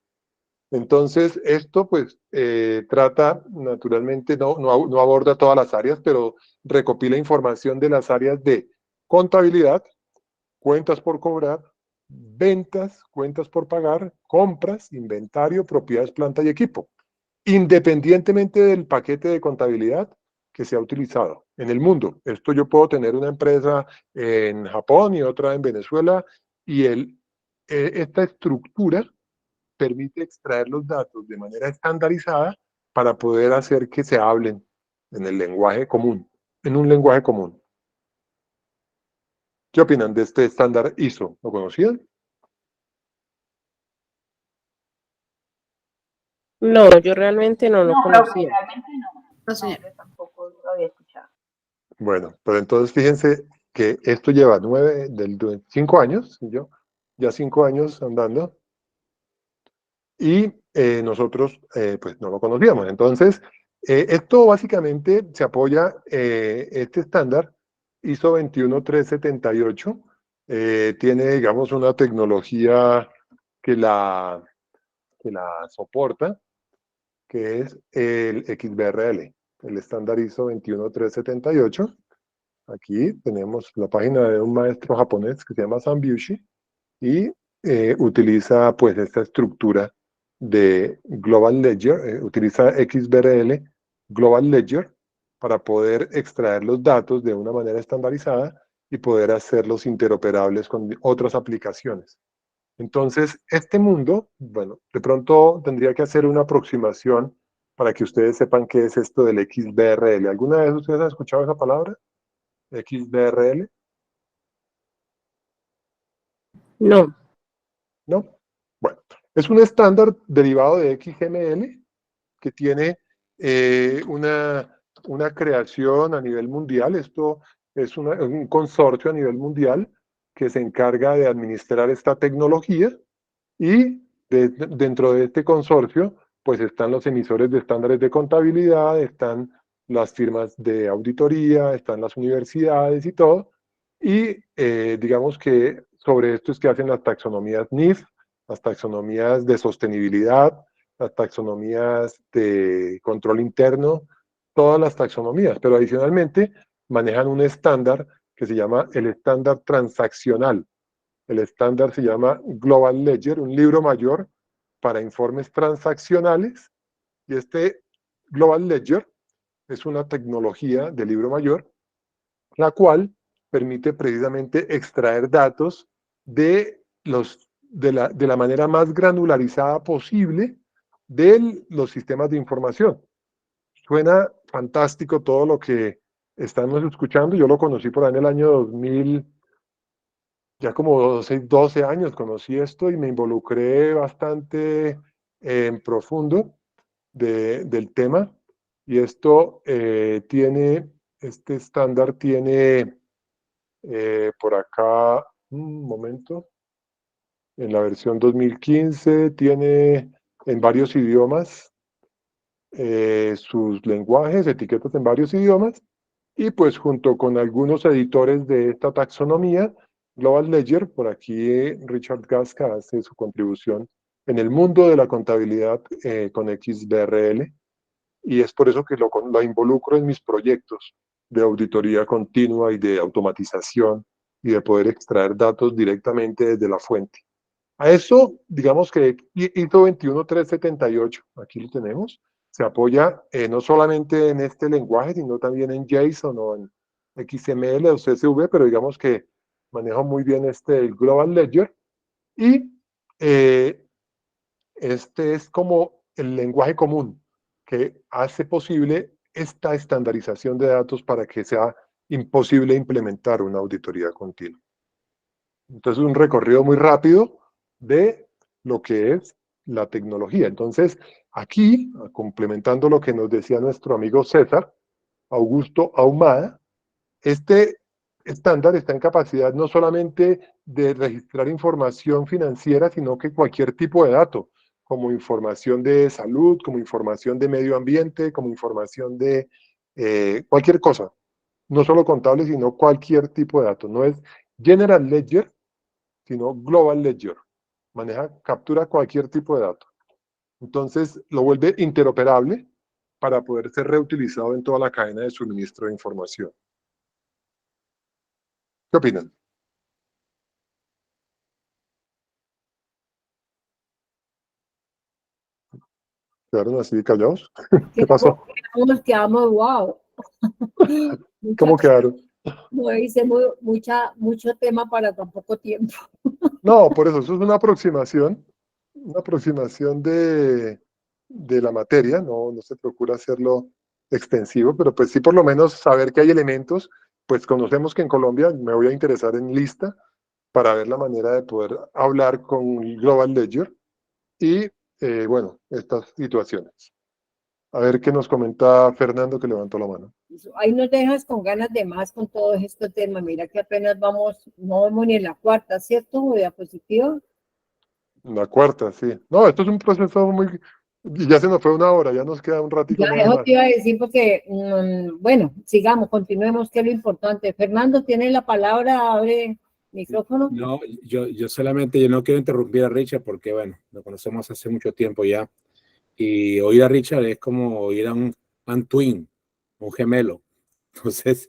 Entonces, esto pues trata, naturalmente, no aborda todas las áreas, pero recopila información de las áreas de contabilidad, cuentas por cobrar, ventas, cuentas por pagar, compras, inventario, propiedades, planta y equipo, independientemente del paquete de contabilidad que se ha utilizado en el mundo. Esto yo puedo tener una empresa en Japón y otra en Venezuela, y esta estructura permite extraer los datos de manera estandarizada para poder hacer que se hablen en el lenguaje común, en un lenguaje común. ¿Qué opinan de este estándar ISO? ¿Lo conocían?
No, yo realmente no lo
No, profe,
conocía.
realmente no.
No, señor.
Yo tampoco lo había escuchado.
Bueno, pero entonces fíjense que esto lleva 5 años, ya 5 años andando, y nosotros pues no lo conocíamos. Entonces, esto básicamente se apoya, este estándar ISO 21378, tiene, digamos, una tecnología que la soporta, que es el XBRL, el estándar ISO 21378. Aquí tenemos la página de un maestro japonés que se llama Sanbyushi, y utiliza pues esta estructura de Global Ledger, utiliza XBRL Global Ledger para poder extraer los datos de una manera estandarizada y poder hacerlos interoperables con otras aplicaciones. Entonces, este mundo, bueno, de pronto tendría que hacer una aproximación para que ustedes sepan qué es esto del XBRL. ¿Alguna vez ustedes han escuchado esa palabra? XBRL.
No.
¿No? Bueno, es un estándar derivado de XML que tiene una creación a nivel mundial. Esto es un consorcio a nivel mundial que se encarga de administrar esta tecnología y dentro de este consorcio pues están los emisores de estándares de contabilidad, están las firmas de auditoría, están las universidades y todo. Y digamos que sobre esto es que hacen las taxonomías NIF, las taxonomías de sostenibilidad, las taxonomías de control interno, todas las taxonomías, pero adicionalmente manejan un estándar que se llama el estándar transaccional. El estándar se llama Global Ledger, un libro mayor para informes transaccionales, y este Global Ledger es una tecnología de libro mayor, la cual permite precisamente extraer datos de la manera más granularizada posible de los sistemas de información. Suena fantástico todo lo que estamos escuchando. Yo lo conocí por ahí en el año 2000, ya como 12 años conocí esto y me involucré bastante en profundo del tema. Y esto este estándar tiene por acá, un momento, en la versión 2015 tiene en varios idiomas sus lenguajes, etiquetas en varios idiomas, y pues junto con algunos editores de esta taxonomía, Global Ledger, por aquí Richard Gasca hace su contribución en el mundo de la contabilidad con XBRL, y es por eso que lo involucro en mis proyectos de auditoría continua y de automatización y de poder extraer datos directamente desde la fuente. A eso, digamos que ISO 21378, aquí lo tenemos, se apoya no solamente en este lenguaje, sino también en JSON o en XML o CSV, pero digamos que maneja muy bien el Global Ledger, y este es como el lenguaje común que hace posible esta estandarización de datos para que sea imposible implementar una auditoría continua. Entonces, un recorrido muy rápido de lo que es la tecnología. Entonces, aquí, complementando lo que nos decía nuestro amigo César Augusto Ahumada, este estándar está en capacidad no solamente de registrar información financiera, sino que cualquier tipo de dato, como información de salud, como información de medio ambiente, como información de cualquier cosa, no solo contable, sino cualquier tipo de dato. No es General Ledger, sino Global Ledger. Captura cualquier tipo de dato. Entonces lo vuelve interoperable para poder ser reutilizado en toda la cadena de suministro de información. ¿Qué opinan? ¿Quedaron así callados? ¿Qué pasó?
Quedamos, wow.
¿Cómo quedaron?
No hice mucho tema para tan poco tiempo.
No, por eso es una aproximación de la materia, no se procura hacerlo extensivo, pero pues sí por lo menos saber que hay elementos, pues conocemos que en Colombia me voy a interesar en lista para ver la manera de poder hablar con Global Ledger y, bueno, estas situaciones. A ver qué nos comenta Fernando, que levantó la mano.
Ahí nos dejas con ganas de más con todo este tema. Mira que apenas no vamos ni en la cuarta, ¿cierto? Diapositiva.
La cuarta, sí. No, esto es un proceso muy... Ya se nos fue una hora, ya nos queda un ratito
Ya,
nada
eso
más.
te iba a decir porque, bueno, sigamos, continuemos, que es lo importante. Fernando, tiene la palabra, abre micrófono.
No, yo solamente, yo no quiero interrumpir a Richard porque, bueno, lo conocemos hace mucho tiempo ya. Y oír a Richard es como oír a un twin, un gemelo. Entonces,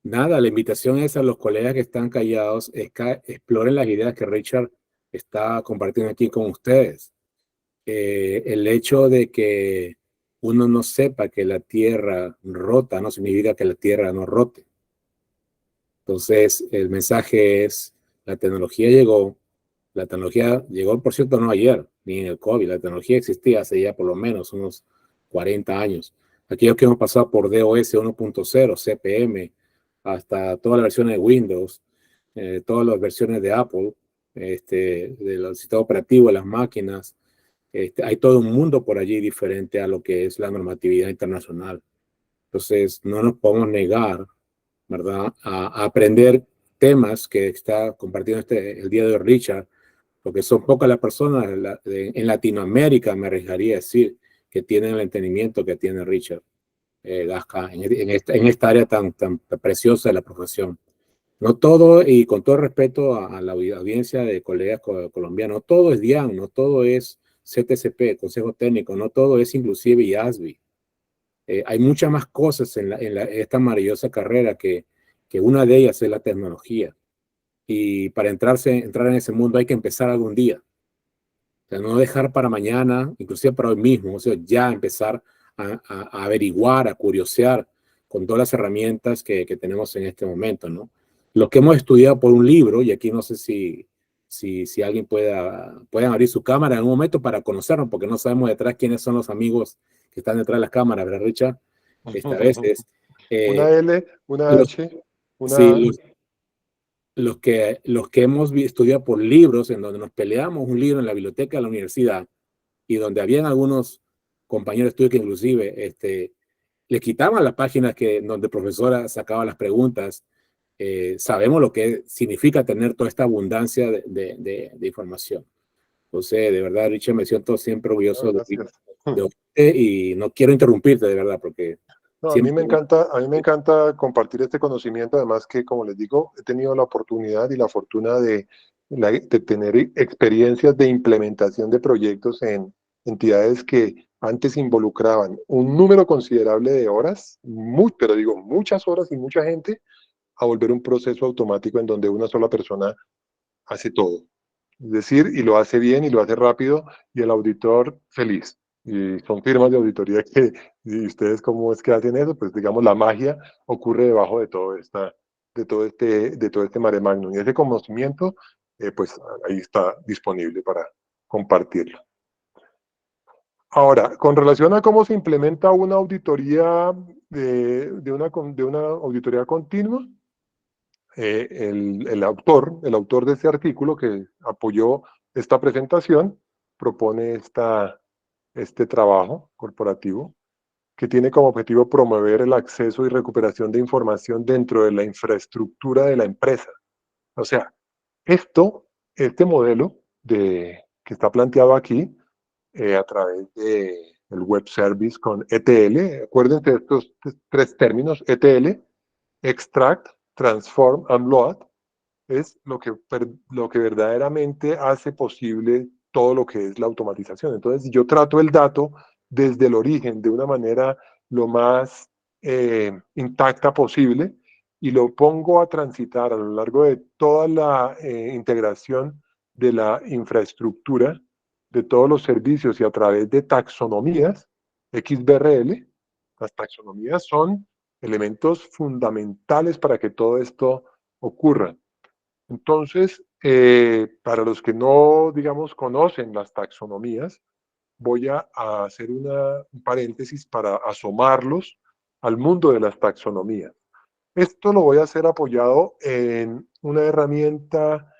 nada, la invitación es a los colegas que están callados, es que exploren las ideas que Richard está compartiendo aquí con ustedes. El hecho de que uno no sepa que la Tierra rota no significa que la Tierra no rote. Entonces, el mensaje es, la tecnología llegó, por cierto, no ayer, ni en el COVID, la tecnología existía hace ya por lo menos unos 40 años. Aquellos que hemos pasado por DOS 1.0, CPM, hasta todas las versiones de Windows, todas las versiones de Apple, del sistema operativo, de las máquinas, hay todo un mundo por allí diferente a lo que es la normatividad internacional. Entonces, no nos podemos negar, ¿verdad?, a aprender temas que está compartiendo el día de hoy Richard, porque son pocas las personas en Latinoamérica, me arriesgaría a decir, que tienen el entendimiento que tiene Richard Gasca en esta área tan preciosa de la profesión. No todo, y con todo respeto a la audiencia de colegas colombianos, no todo es DIAN, no todo es CTCP, Consejo Técnico, no todo es inclusive IASBI. Hay muchas más cosas en esta maravillosa carrera que una de ellas es la tecnología. Y para entrar en ese mundo hay que empezar algún día. O sea, no dejar para mañana, inclusive para hoy mismo, o sea, ya empezar a averiguar, a curiosear con todas las herramientas que tenemos en este momento, ¿no? Lo que hemos estudiado por un libro, y aquí no sé si alguien puedan abrir su cámara en un momento para conocernos, porque no sabemos detrás quiénes son los amigos que están detrás de las cámaras, ¿verdad, Richard? Esta vez es...
Una L, una
los,
H, una A.
sí, los que hemos estudiado por libros, en donde nos peleamos un libro en la biblioteca de la universidad, y donde habían algunos compañeros de estudio que inclusive le quitaban las páginas donde el profesor sacaba las preguntas. Sabemos lo que significa tener toda esta abundancia de información. Entonces, de verdad, Richard, me siento siempre orgulloso de usted y no quiero interrumpirte, de verdad, porque
No,
siempre...
a mí me encanta compartir este conocimiento, además que, como les digo, he tenido la oportunidad y la fortuna de tener experiencias de implementación de proyectos en entidades que antes involucraban un número considerable de horas, pero digo muchas horas y mucha gente, a volver un proceso automático en donde una sola persona hace todo. Es decir, y lo hace bien y lo hace rápido y el auditor feliz. Y son firmas de auditoría que, y ustedes cómo es que hacen eso, pues digamos la magia ocurre debajo de todo de todo este mare magnum. Y ese conocimiento, pues ahí está disponible para compartirlo. Ahora, con relación a cómo se implementa una auditoría de una auditoría continua, el autor de este artículo que apoyó esta presentación propone este trabajo corporativo que tiene como objetivo promover el acceso y recuperación de información dentro de la infraestructura de la empresa. O sea, este modelo que está planteado aquí a través del web service con ETL, acuérdense de estos tres términos, ETL, Extract, Transform and Load, es lo que verdaderamente hace posible todo lo que es la automatización. Entonces, yo trato el dato desde el origen de una manera lo más intacta posible y lo pongo a transitar a lo largo de toda la integración de la infraestructura, de todos los servicios y a través de taxonomías, XBRL. Las taxonomías son elementos fundamentales para que todo esto ocurra. Entonces, para los que no, digamos, conocen las taxonomías, voy a hacer un paréntesis para asomarlos al mundo de las taxonomías. Esto lo voy a hacer apoyado en una herramienta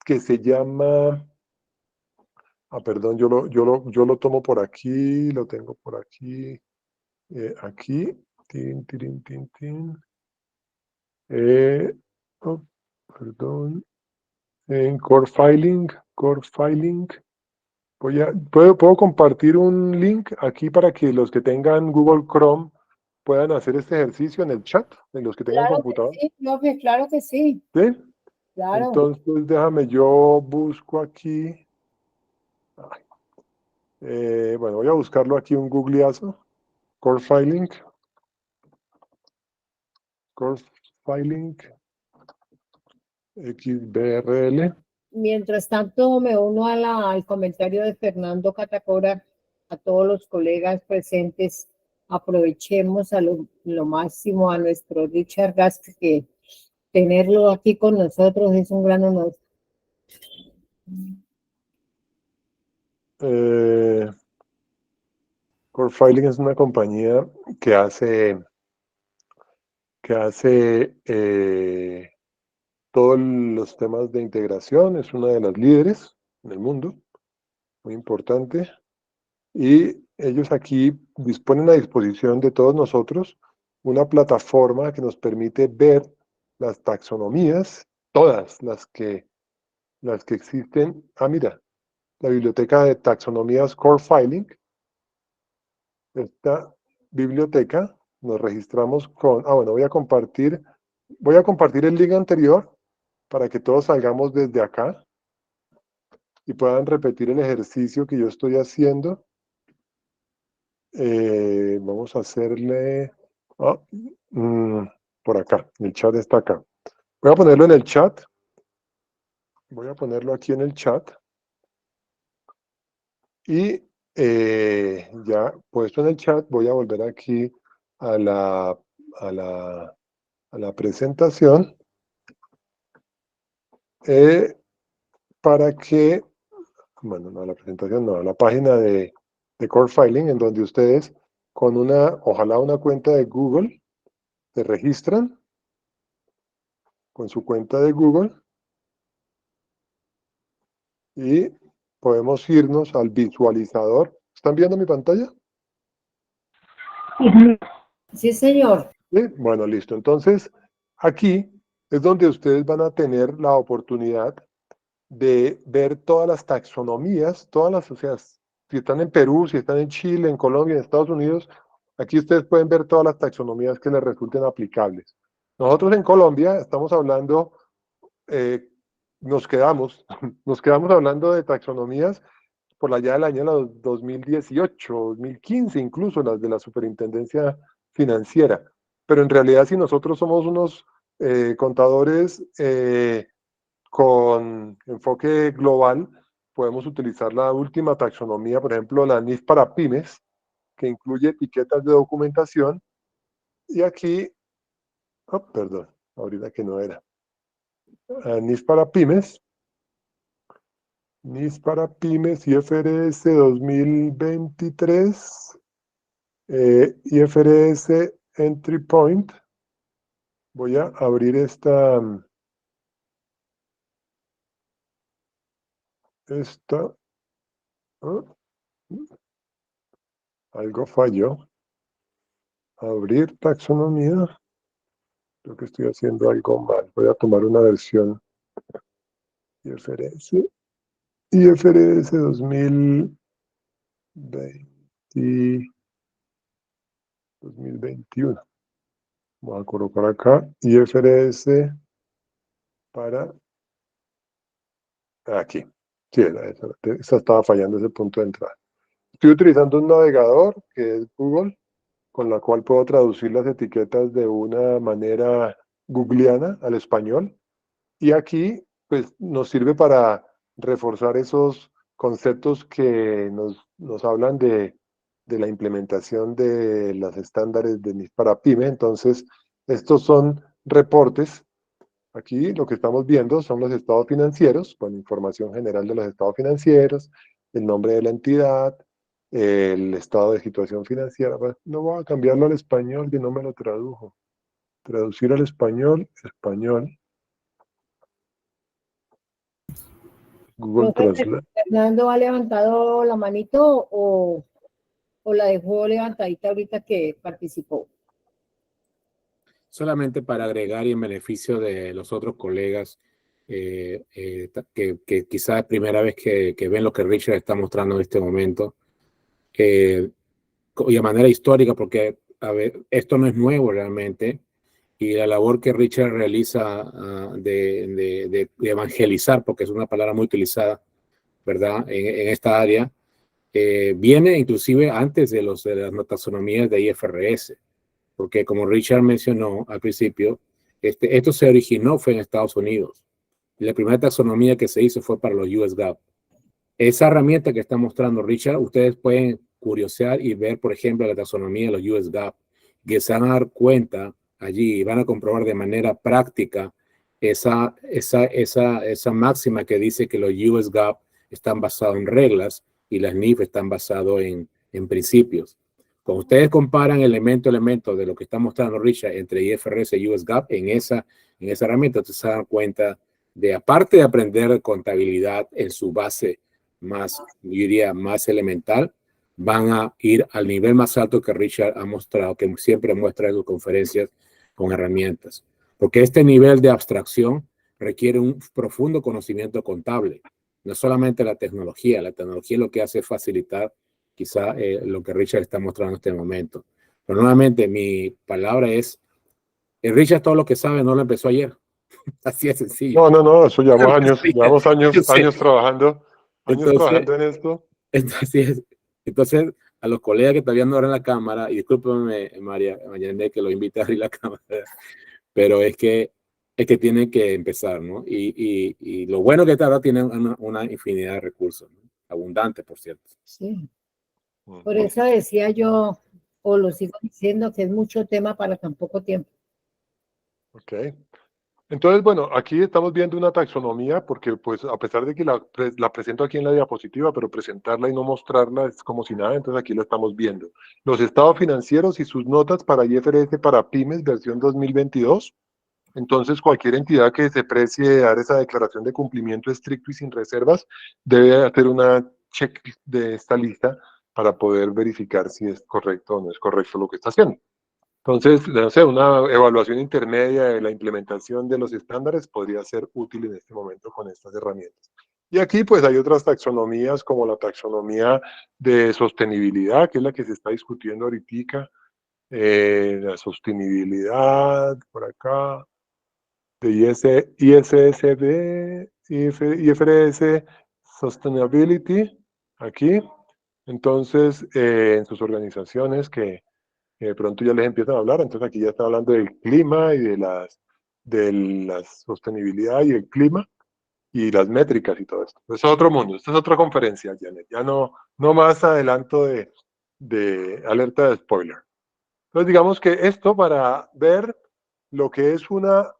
que se llama, perdón, yo lo tomo por aquí, lo tengo por aquí, aquí, tin, tin, tin, tin. Perdón. En Core Filing. ¿Puedo compartir un link aquí para que los que tengan Google Chrome puedan hacer este ejercicio en el chat, de los que tengan
Claro que
computador?
sí, profe, claro que sí.
¿Sí?
Claro.
Entonces déjame, yo busco aquí. Bueno, voy a buscarlo aquí un googleazo. Core Filing. Filing XBRL.
Mientras tanto, me uno al comentario de Fernando Catacora, a todos los colegas presentes, aprovechemos a lo máximo a nuestro Richard Gasque, que tenerlo aquí con nosotros es un gran honor.
Core Filing es una compañía que hace todos los temas de integración, es una de las líderes en el mundo, muy importante, y ellos aquí disponen a disposición de todos nosotros una plataforma que nos permite ver las taxonomías, todas las que existen. Ah, mira, la biblioteca de taxonomías Core Filing. Esta biblioteca nos registramos con, bueno, voy a compartir el link anterior para que todos salgamos desde acá y puedan repetir el ejercicio que yo estoy haciendo. Vamos a hacerle por acá, el chat está acá. Voy a ponerlo en el chat. Voy a ponerlo aquí en el chat. Y ya puesto en el chat, voy a volver aquí a la presentación para que, bueno, no a la presentación, no, a la página de Core Filing, en donde ustedes con ojalá una cuenta de Google, se registran con su cuenta de Google y podemos irnos al visualizador. ¿Están viendo mi pantalla?
Sí, señor.
¿Sí? Bueno, listo. Entonces, aquí es donde ustedes van a tener la oportunidad de ver todas las taxonomías, o sea, si están en Perú, si están en Chile, en Colombia, en Estados Unidos, aquí ustedes pueden ver todas las taxonomías que les resulten aplicables. Nosotros en Colombia estamos hablando, nos quedamos hablando de taxonomías por allá del año 2018, 2015, incluso las de la Superintendencia Financiera. Pero en realidad, si nosotros somos unos contadores con enfoque global, podemos utilizar la última taxonomía, por ejemplo, la NIF para pymes, que incluye etiquetas de documentación. Y aquí, perdón, ahorita que no era. NIF para pymes, IFRS 2023, IFRS Entry Point. Voy a abrir esta, algo falló. Abrir taxonomía. Creo que estoy haciendo algo mal. Voy a tomar una versión IFRS 2021. Voy a colocar acá IFRS para aquí. Sí, esa estaba fallando ese punto de entrada. Estoy utilizando un navegador que es Google, con la cual puedo traducir las etiquetas de una manera googleana al español. Y aquí, pues, nos sirve para reforzar esos conceptos que nos hablan de la implementación de los estándares de NIF para PYME. Entonces, estos son reportes. Aquí lo que estamos viendo son los estados financieros, con información general de los estados financieros, el nombre de la entidad, el estado de situación financiera. No voy a cambiarlo al español, que no me lo tradujo. Traducir al español. Google Translate.
¿Fernando ha levantado la manito o la dejó levantadita ahorita que participó?
Solamente para agregar y en beneficio de los otros colegas que quizás es primera vez que ven lo que Richard está mostrando en este momento, y de manera histórica, porque a ver, esto no es nuevo realmente, y la labor que Richard realiza de evangelizar, porque es una palabra muy utilizada, ¿verdad?, en esta área, viene inclusive antes de las taxonomías de IFRS, porque como Richard mencionó al principio, Esto se originó fue en Estados Unidos. Y la primera taxonomía que se hizo fue para los US GAAP. Esa herramienta que está mostrando Richard, ustedes pueden curiosear y ver, por ejemplo, la taxonomía de los US GAAP, que se van a dar cuenta allí y van a comprobar de manera práctica esa máxima que dice que los US GAAP están basados en reglas y las NIF están basados en principios. Cuando ustedes comparan elemento a elemento de lo que está mostrando Richard entre IFRS y US GAAP en esa herramienta, ustedes se dan cuenta de, aparte de aprender contabilidad en su base más, yo diría, más elemental, van a ir al nivel más alto que Richard ha mostrado, que siempre muestra en sus conferencias con herramientas. Porque este nivel de abstracción requiere un profundo conocimiento contable. No solamente la tecnología lo que hace es facilitar quizá lo que Richard está mostrando en este momento. Pero nuevamente mi palabra es, Richard todo lo que sabe no lo empezó ayer. Así es sencillo.
No, eso llevamos años trabajando. Trabajando en esto.
Entonces, a los colegas que todavía no abren la cámara, y discúlpeme, María que lo invite a abrir la cámara, pero es que tienen que empezar, ¿no? Y lo bueno que ahora tienen una infinidad de recursos, ¿no? Abundantes, por cierto.
Sí. Por eso decía yo, o lo sigo diciendo, que es mucho tema para tan poco tiempo.
Ok. Entonces, bueno, aquí estamos viendo una taxonomía porque, pues, a pesar de que la presento aquí en la diapositiva, pero presentarla y no mostrarla es como si nada, entonces aquí la estamos viendo. Los estados financieros y sus notas para IFRS para pymes, versión 2022. Entonces, cualquier entidad que se precie dar esa declaración de cumplimiento estricto y sin reservas debe hacer una check de esta lista para poder verificar si es correcto o no es correcto lo que está haciendo. Entonces, no sé, una evaluación intermedia de la implementación de los estándares podría ser útil en este momento con estas herramientas. Y aquí pues hay otras taxonomías como la taxonomía de sostenibilidad, que es la que se está discutiendo ahorita, la sostenibilidad por acá, de ISSB, IFRS Sustainability, aquí. Entonces, en sus organizaciones que de pronto ya les empiezan a hablar, entonces aquí ya está hablando del clima y de la sostenibilidad y el clima y las métricas y todo esto. Eso es otro mundo, esta es otra conferencia, Janet, ya no más adelanto de alerta de spoiler. Entonces digamos que esto para ver lo que es una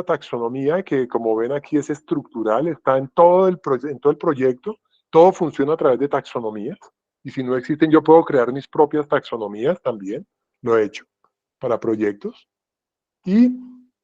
taxonomía que, como ven aquí, es estructural, está en todo el proyecto, todo funciona a través de taxonomías. Y si no existen, yo puedo crear mis propias taxonomías también, lo he hecho para proyectos. Y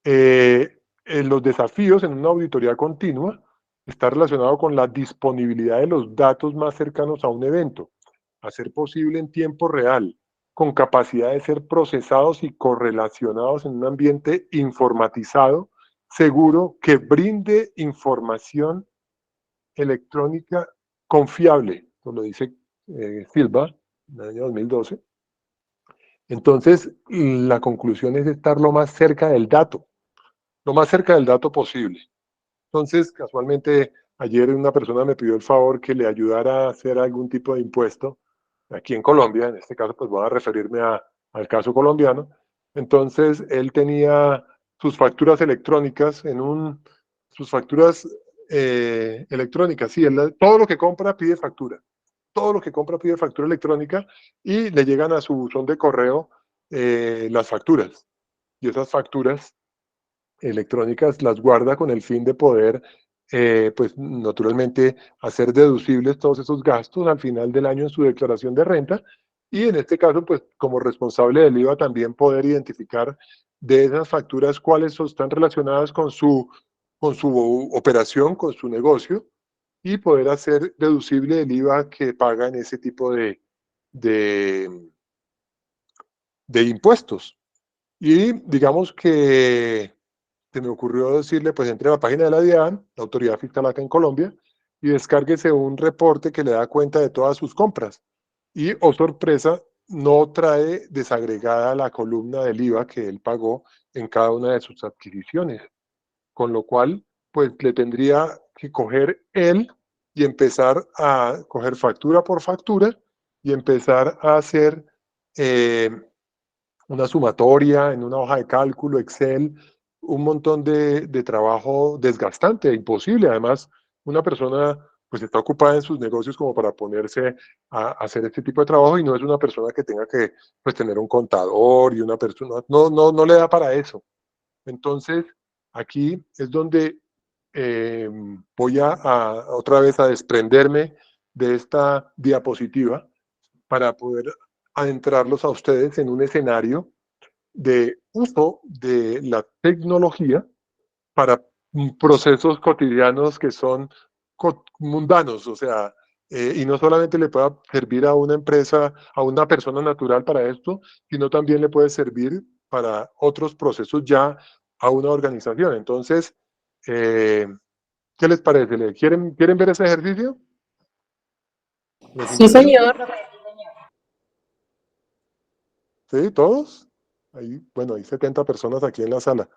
en los desafíos en una auditoría continua está relacionado con la disponibilidad de los datos más cercanos a un evento, hacer posible en tiempo real, con capacidad de ser procesados y correlacionados en un ambiente informatizado, seguro, que brinde información electrónica confiable, como lo dice Silva, en el año 2012. Entonces, la conclusión es estar lo más cerca del dato posible. Entonces, casualmente, ayer una persona me pidió el favor que le ayudara a hacer algún tipo de impuesto aquí en Colombia, en este caso, pues voy a referirme al caso colombiano. Entonces, él tenía sus facturas electrónicas sus facturas electrónicas, sí, todo lo que compra pide factura. Todo lo que compra pide factura electrónica y le llegan a su buzón de correo las facturas. Y esas facturas electrónicas las guarda con el fin de poder, pues naturalmente, hacer deducibles todos esos gastos al final del año en su declaración de renta. Y en este caso, pues como responsable del IVA, también poder identificar de esas facturas cuáles están relacionadas con su operación, con su negocio, y poder hacer deducible el IVA que paga en ese tipo de impuestos. Y digamos que se me ocurrió decirle, pues entre a la página de la DIAN, la Autoridad Fiscal acá en Colombia, y descárguese un reporte que le da cuenta de todas sus compras. Y, oh sorpresa, no trae desagregada la columna del IVA que él pagó en cada una de sus adquisiciones. Con lo cual, pues le tendría que coger él y empezar a coger factura por factura y empezar a hacer una sumatoria en una hoja de cálculo, Excel, un montón de trabajo desgastante, imposible. Además, una persona pues está ocupada en sus negocios como para ponerse a hacer este tipo de trabajo, y no es una persona que tenga que pues tener un contador y una persona, no le da para eso. Entonces, aquí es donde voy otra vez a desprenderme de esta diapositiva para poder adentrarlos a ustedes en un escenario de uso de la tecnología para procesos cotidianos que son mundanos, o sea, y no solamente le pueda servir a una empresa, a una persona natural para esto, sino también le puede servir para otros procesos ya a una organización. Entonces, ¿qué les parece? ¿Quieren ver ese ejercicio? ¿Les
Sí,
interesa?
señor.
¿Sí? ¿Todos? Ahí, bueno, hay 70 personas aquí en la sala.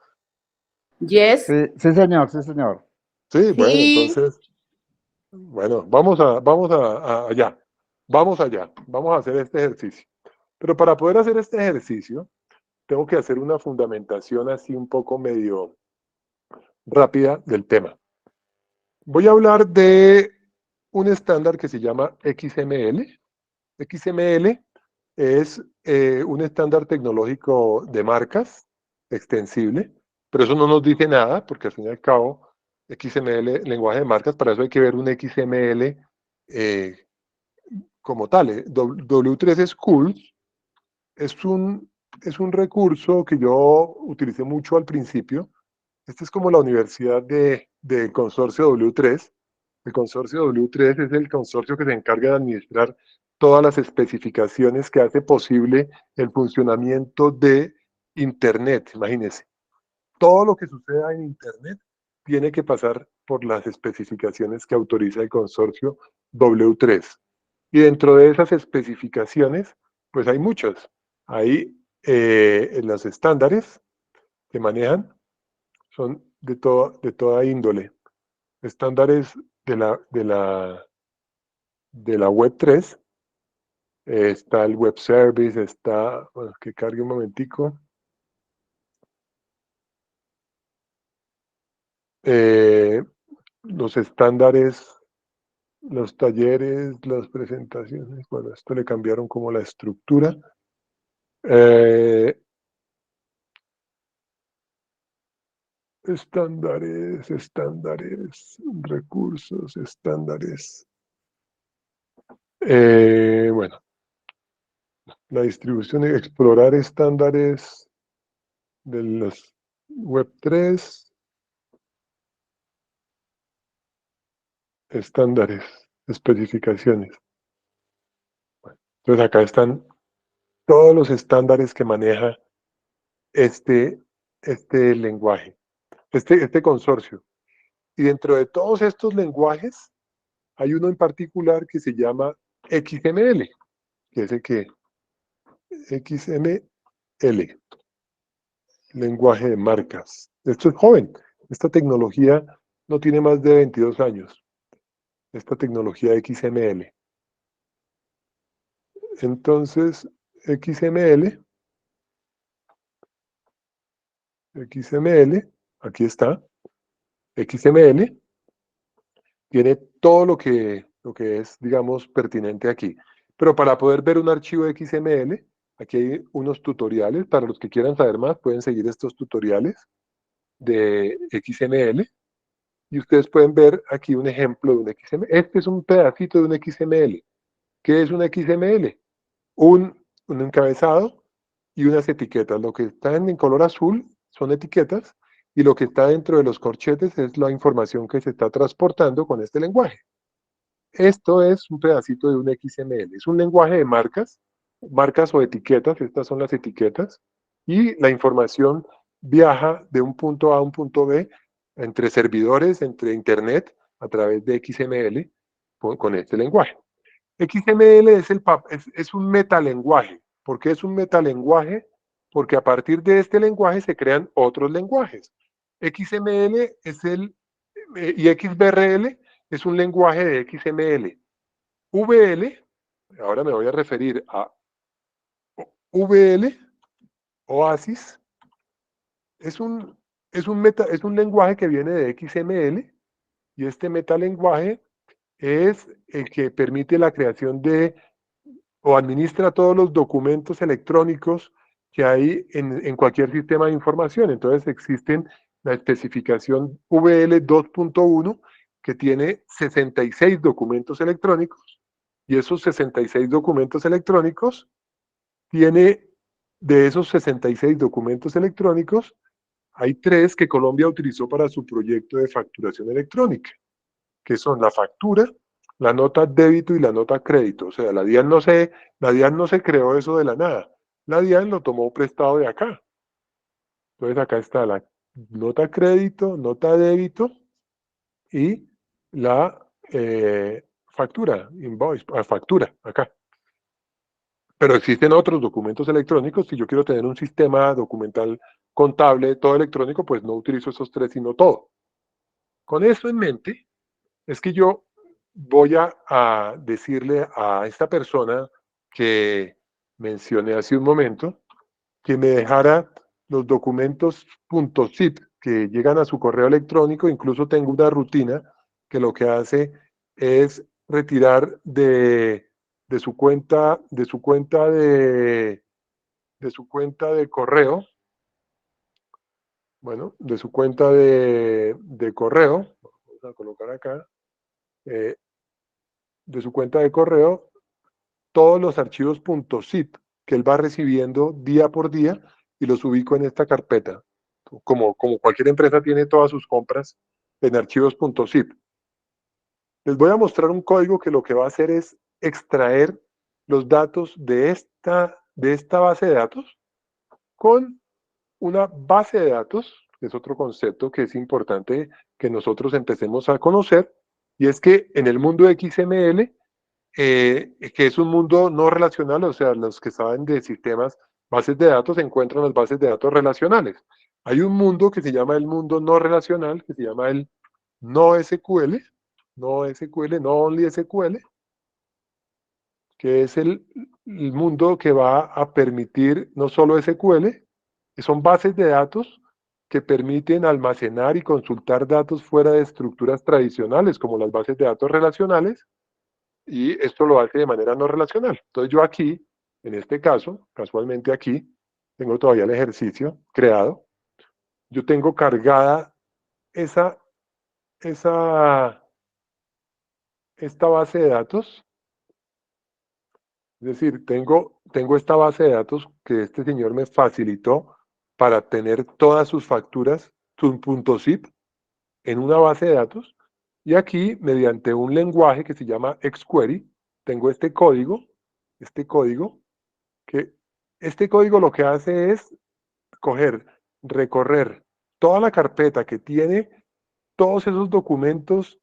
Yes.
Sí, sí, señor, sí, señor.
Sí, bueno,
Sí.
entonces, bueno, allá. Vamos allá. Vamos a hacer este ejercicio. Pero para poder hacer este ejercicio, tengo que hacer una fundamentación así un poco medio rápida del tema. Voy a hablar de un estándar que se llama XML. XML es un estándar tecnológico de marcas extensible, pero eso no nos dice nada, porque al fin y al cabo, XML, lenguaje de marcas, para eso hay que ver un XML como tal. W3 Schools es un recurso que yo utilicé mucho al principio. Este es como la universidad del consorcio W3. El consorcio W3 es el consorcio que se encarga de administrar todas las especificaciones que hace posible el funcionamiento de Internet. Imagínense, todo lo que suceda en Internet tiene que pasar por las especificaciones que autoriza el consorcio W3. Y dentro de esas especificaciones, pues hay muchas. Hay los estándares que manejan, son de toda índole. Estándares de la Web3, está el Web Service, está, bueno, que cargue un momentico. Los estándares, los talleres, las presentaciones, bueno, esto le cambiaron como la estructura. Estándares, recursos, estándares. Bueno, la distribución y explorar estándares de los Web3, estándares, especificaciones. Bueno, entonces acá están todos los estándares que maneja este lenguaje, este consorcio. Y dentro de todos estos lenguajes, hay uno en particular que se llama XML, que es el que XML, lenguaje de marcas. Esto es joven. Esta tecnología no tiene más de 22 años. Esta tecnología XML. Entonces, XML, aquí está. XML tiene todo lo que es, digamos, pertinente aquí. Pero para poder ver un archivo XML, aquí hay unos tutoriales. Para los que quieran saber más, pueden seguir estos tutoriales de XML. Y ustedes pueden ver aquí un ejemplo de un XML. Este es un pedacito de un XML. ¿Qué es un XML? Un encabezado y unas etiquetas. Lo que está en color azul son etiquetas, y lo que está dentro de los corchetes es la información que se está transportando con este lenguaje. Esto es un pedacito de un XML. Es un lenguaje de marcas o etiquetas. Estas son las etiquetas. Y la información viaja de un punto A a un punto B entre servidores, entre Internet, a través de XML con este lenguaje. XML es un metalenguaje. ¿Por qué es un metalenguaje? Porque a partir de este lenguaje se crean otros lenguajes. XML y XBRL es un lenguaje de XML. VL, ahora me voy a referir a VL, OASIS es un lenguaje que viene de XML, y este metalenguaje es el que permite la creación de o administra todos los documentos electrónicos que hay en cualquier sistema de información. Entonces existen la especificación VL 2.1 que tiene 66 documentos electrónicos, y esos 66 documentos electrónicos de esos 66 documentos electrónicos, hay 3 que Colombia utilizó para su proyecto de facturación electrónica, que son la factura, la nota débito y la nota crédito. O sea, la DIAN no se creó eso de la nada. La DIAN lo tomó prestado de acá. Entonces acá está la nota crédito, nota débito y la factura, invoice, factura, acá. Pero existen otros documentos electrónicos. Si yo quiero tener un sistema documental contable, todo electrónico, pues no utilizo esos 3, sino todo. Con eso en mente, es que yo voy a decirle a esta persona que mencioné hace un momento que me dejara los documentos .zip que llegan a su correo electrónico. Incluso tengo una rutina que lo que hace es retirar de su cuenta de correo, bueno, de su cuenta de correo, vamos a colocar acá, de su cuenta de correo, todos los archivos .zip que él va recibiendo día por día, y los ubico en esta carpeta. Como cualquier empresa tiene todas sus compras en archivos .zip. Les voy a mostrar un código que lo que va a hacer es extraer los datos de esta base de datos con una base de datos, que es otro concepto que es importante que nosotros empecemos a conocer, y es que en el mundo de XML, que es un mundo no relacional, o sea, los que saben de sistemas, bases de datos, encuentran las bases de datos relacionales. Hay un mundo que se llama el mundo no relacional, que se llama el no SQL, no Only SQL, que es el mundo que va a permitir no solo SQL, que son bases de datos que permiten almacenar y consultar datos fuera de estructuras tradicionales, como las bases de datos relacionales, y esto lo hace de manera no relacional. Entonces yo aquí, en este caso, casualmente aquí, tengo todavía el ejercicio creado. Yo tengo cargada esta base de datos. Es decir, tengo esta base de datos que este señor me facilitó para tener todas sus facturas, sus .zip, en una base de datos. Y aquí, mediante un lenguaje que se llama XQuery, tengo este código, que este código lo que hace es recorrer toda la carpeta que tiene todos esos documentos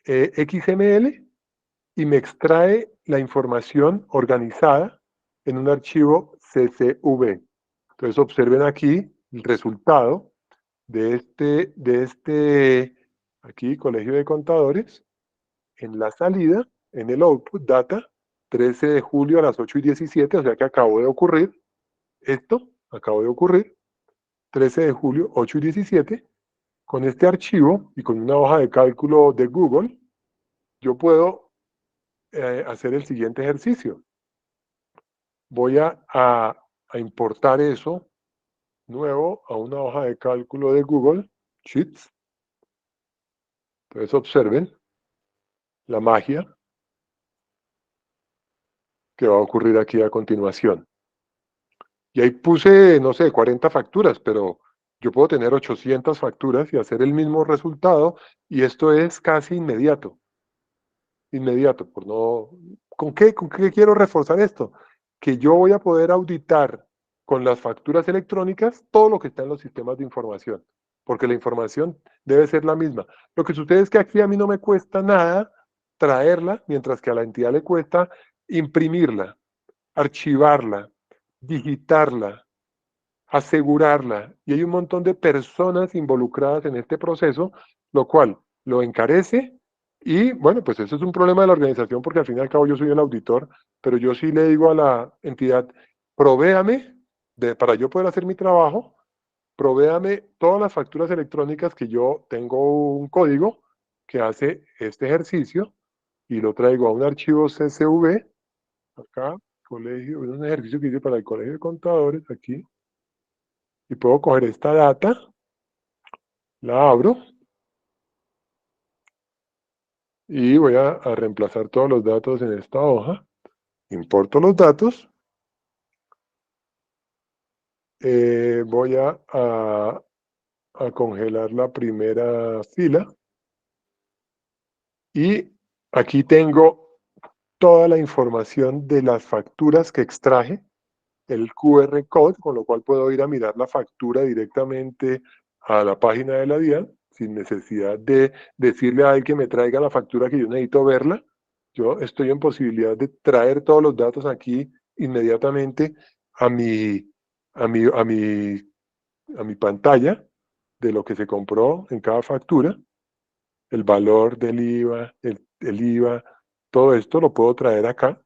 XML, y me extrae la información organizada en un archivo CSV. Entonces observen aquí el resultado de aquí, Colegio de Contadores, en la salida, en el output data, 13 de julio a las 8:17, o sea que acabó de ocurrir, esto acabó de ocurrir, 13 de julio, 8:17, con este archivo y con una hoja de cálculo de Google, yo puedo hacer el siguiente ejercicio. Voy a importar eso nuevo a una hoja de cálculo de Google Sheets. Entonces observen la magia que va a ocurrir aquí a continuación. Y ahí puse, no sé, 40 facturas, pero yo puedo tener 800 facturas y hacer el mismo resultado, y esto es casi inmediato. Inmediato, por no... ¿Con qué quiero reforzar esto? Que yo voy a poder auditar con las facturas electrónicas todo lo que está en los sistemas de información, porque la información debe ser la misma. Lo que sucede es que aquí a mí no me cuesta nada traerla, mientras que a la entidad le cuesta imprimirla, archivarla, digitarla, asegurarla, y hay un montón de personas involucradas en este proceso, lo cual lo encarece. Y bueno, pues eso es un problema de la organización, porque al fin y al cabo yo soy el auditor, pero yo sí le digo a la entidad, provéame para yo poder hacer mi trabajo, provéame todas las facturas electrónicas que yo tengo un código que hace este ejercicio y lo traigo a un archivo CSV, acá, colegio, es un ejercicio que hice para el Colegio de Contadores, aquí, y puedo coger esta data, la abro, y voy a reemplazar todos los datos en esta hoja, importo los datos, voy a congelar la primera fila, y aquí tengo toda la información de las facturas que extraje, el QR code, con lo cual puedo ir a mirar la factura directamente a la página de la DIAN, sin necesidad de decirle a alguien que me traiga la factura que yo necesito verla. Yo estoy en posibilidad de traer todos los datos aquí inmediatamente a mi pantalla de lo que se compró en cada factura, el valor del IVA, el IVA, todo esto lo puedo traer acá.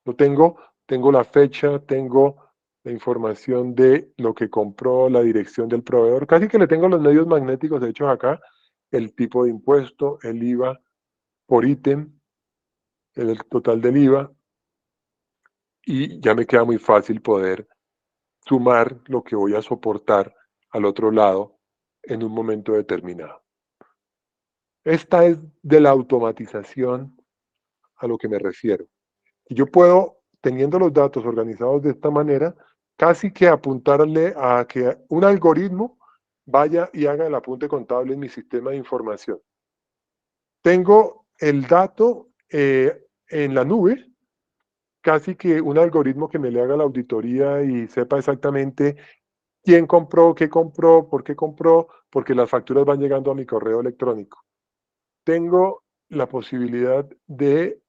Lo tengo la fecha, tengo la información de lo que compró, la dirección del proveedor, casi que le tengo los medios magnéticos hechos acá, el tipo de impuesto, el IVA por ítem, el total del IVA, y ya me queda muy fácil poder sumar lo que voy a soportar al otro lado en un momento determinado. Esta es de la automatización a lo que me refiero. Y yo puedo, teniendo los datos organizados de esta manera, casi que apuntarle a que un algoritmo vaya y haga el apunte contable en mi sistema de información. Tengo el dato en la nube, casi que un algoritmo que me le haga la auditoría y sepa exactamente quién compró, qué compró, por qué compró, porque las facturas van llegando a mi correo electrónico. Tengo la posibilidad de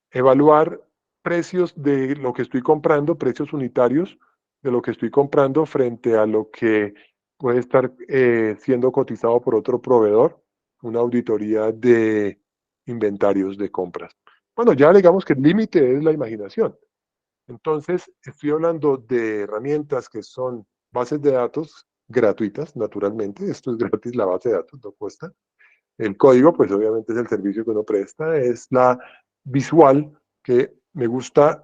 evaluar precios de lo que estoy comprando, precios unitarios de lo que estoy comprando frente a lo que puede estar siendo cotizado por otro proveedor, una auditoría de inventarios de compras. Bueno, ya digamos que el límite es la imaginación. Entonces, estoy hablando de herramientas que son bases de datos gratuitas, naturalmente. Esto es gratis, la base de datos no cuesta. El código, pues obviamente es el servicio que uno presta, es la visual que me gusta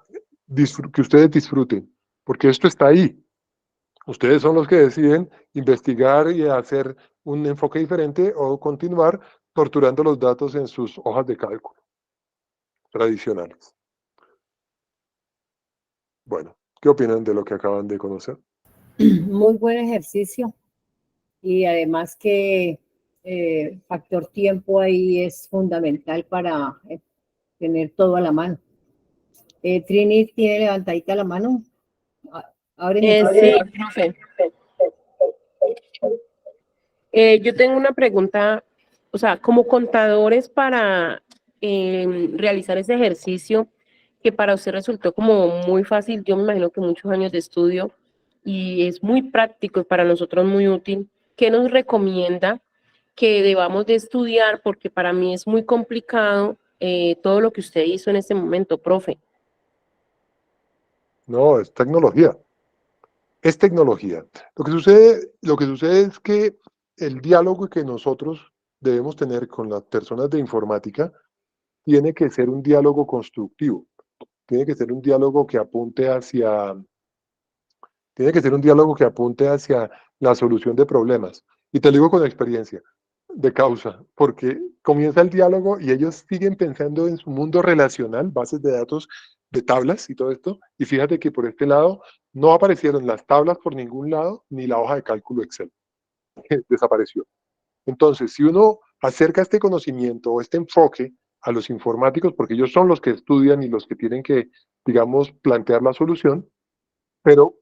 que ustedes disfruten, porque esto está ahí. Ustedes son los que deciden investigar y hacer un enfoque diferente o continuar torturando los datos en sus hojas de cálculo tradicionales. Bueno, ¿qué opinan de lo que acaban de conocer?
Muy buen ejercicio y además que factor tiempo ahí es fundamental para tener todo a la mano. Trini tiene levantadita la mano. Abre
Sí, profe. Yo tengo una pregunta, o sea, como contadores para realizar ese ejercicio que para usted resultó como muy fácil, yo me imagino que muchos años de estudio y es muy práctico y para nosotros muy útil. ¿Qué nos recomienda que debamos de estudiar? Porque para mí es muy complicado todo lo que usted hizo en este momento, profe.
No, es tecnología. Es tecnología. Lo que sucede es que el diálogo que nosotros debemos tener con las personas de informática tiene que ser un diálogo constructivo. Tiene que ser un diálogo que apunte hacia la solución de problemas. Y te lo digo con experiencia de causa, porque comienza el diálogo y ellos siguen pensando en su mundo relacional, bases de datos, de tablas y todo esto, y fíjate que por este lado no aparecieron las tablas por ningún lado, ni la hoja de cálculo Excel, desapareció. Entonces, si uno acerca este conocimiento o este enfoque a los informáticos, porque ellos son los que estudian y los que tienen que, digamos, plantear la solución, pero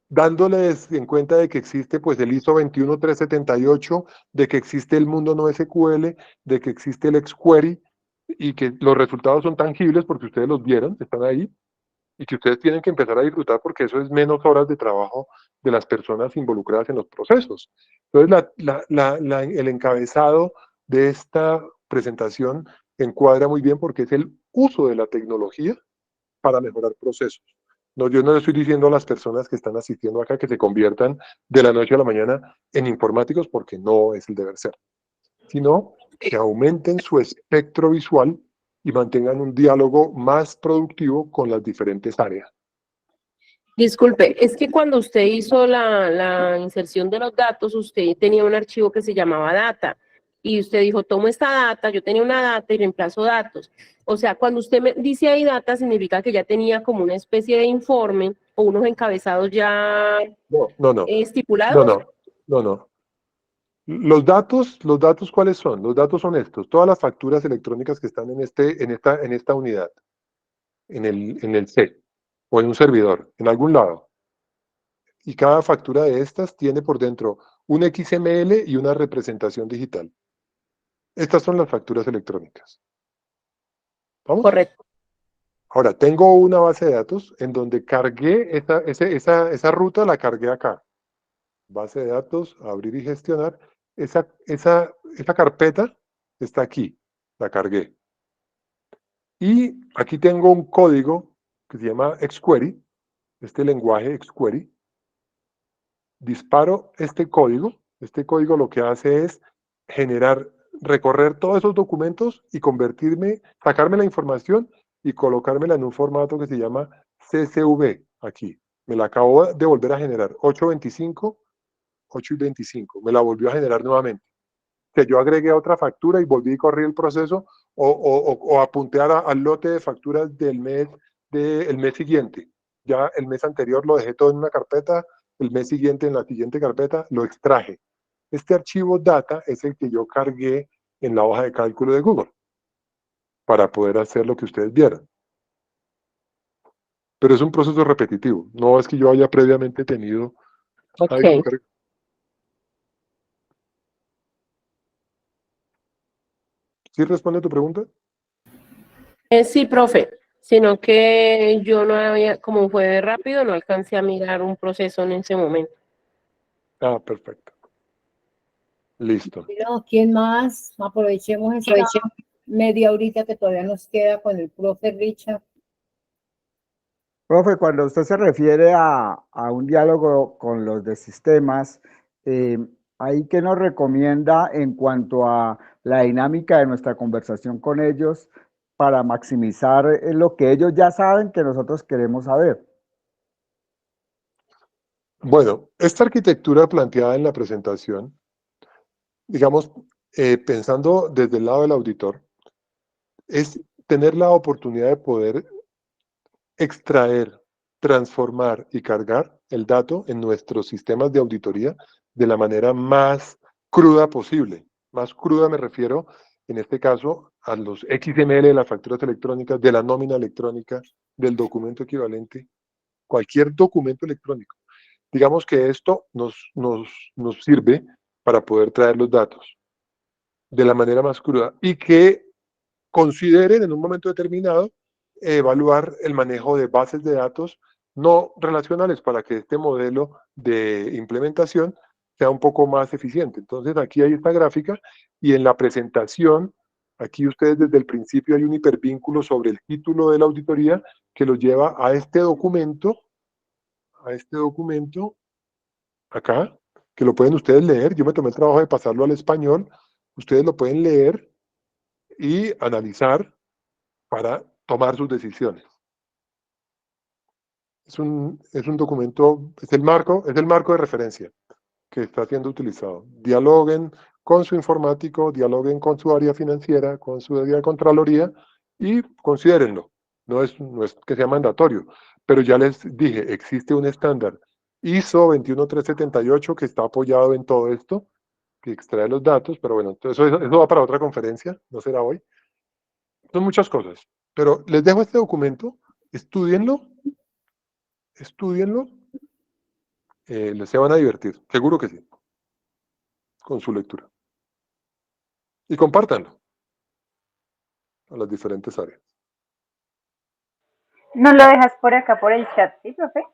dándoles en cuenta de que existe pues el ISO 21378, de que existe el mundo no SQL, de que existe el XQuery y que los resultados son tangibles porque ustedes los vieron, están ahí, y que ustedes tienen que empezar a disfrutar porque eso es menos horas de trabajo de las personas involucradas en los procesos. Entonces, el encabezado de esta presentación encuadra muy bien porque es el uso de la tecnología para mejorar procesos. No, yo no le estoy diciendo a las personas que están asistiendo acá que se conviertan de la noche a la mañana en informáticos, porque no es el deber ser, sino que aumenten su espectro visual y mantengan un diálogo más productivo con las diferentes áreas.
Disculpe, es que cuando usted hizo la inserción de los datos, usted tenía un archivo que se llamaba data y usted dijo, tomo esta data, yo tenía una data y reemplazo datos. O sea, cuando usted me dice ahí data, significa que ya tenía como una especie de informe o unos encabezados ya
No.
estipulados.
No. Los datos, ¿cuáles son? Los datos son estos, todas las facturas electrónicas que están en esta unidad, en el C, o en un servidor, en algún lado. Y cada factura de estas tiene por dentro un XML y una representación digital. Estas son las facturas electrónicas. ¿Vamos?
Correcto.
Ahora, tengo una base de datos en donde cargué esa ruta, la cargué acá. Base de datos, abrir y gestionar. Esa carpeta está aquí, la cargué. Y aquí tengo un código que se llama XQuery, este lenguaje XQuery. Disparo este código lo que hace es recorrer todos esos documentos y sacarme la información y colocármela en un formato que se llama CSV, aquí. Me la acabo de volver a generar, 825, me la volvió a generar nuevamente. Que yo agregué otra factura y volví a correr el proceso o apunté al lote de facturas del mes siguiente. Ya el mes anterior lo dejé todo en una carpeta, el mes siguiente en la siguiente carpeta lo extraje. Este archivo data es el que yo cargué en la hoja de cálculo de Google para poder hacer lo que ustedes vieron. Pero es un proceso repetitivo, no es que yo haya previamente tenido algo. ¿Sí responde a tu pregunta?
Sí, profe, sino que yo no había, como fue rápido, no alcancé a mirar un proceso en ese momento.
Ah, perfecto. Listo.
Bueno, ¿quién más? Aprovechemos esta media horita que todavía nos queda con el profe Richard.
Profe, cuando usted se refiere a un diálogo con los de sistemas, ¿ahí qué nos recomienda en cuanto a la dinámica de nuestra conversación con ellos para maximizar lo que ellos ya saben que nosotros queremos saber?
Bueno, esta arquitectura planteada en la presentación, digamos, pensando desde el lado del auditor, es tener la oportunidad de poder extraer, transformar y cargar el dato en nuestros sistemas de auditoría de la manera más cruda posible. Más cruda me refiero, en este caso, a los XML de las facturas electrónicas, de la nómina electrónica, del documento equivalente, cualquier documento electrónico. Digamos que esto nos sirve para poder traer los datos de la manera más cruda y que consideren en un momento determinado evaluar el manejo de bases de datos no relacionales para que este modelo de implementación sea un poco más eficiente. Entonces aquí hay esta gráfica y en la presentación, aquí ustedes desde el principio hay un hipervínculo sobre el título de la auditoría que los lleva a este documento acá, que lo pueden ustedes leer. Yo me tomé el trabajo de pasarlo al español. Ustedes lo pueden leer y analizar para tomar sus decisiones. Es un documento, es el marco de referencia que está siendo utilizado. Dialoguen con su informático, dialoguen con su área financiera, con su área de Contraloría y considérenlo. No es que sea mandatorio, pero ya les dije, existe un estándar ISO 21378 que está apoyado en todo esto, que extrae los datos, pero bueno, entonces eso va para otra conferencia, no será hoy. Son muchas cosas, pero les dejo este documento, estudienlo, se van a divertir, seguro que sí, con su lectura. Y compártanlo a las diferentes áreas.
¿Nos lo dejas por acá por el chat, sí, profe?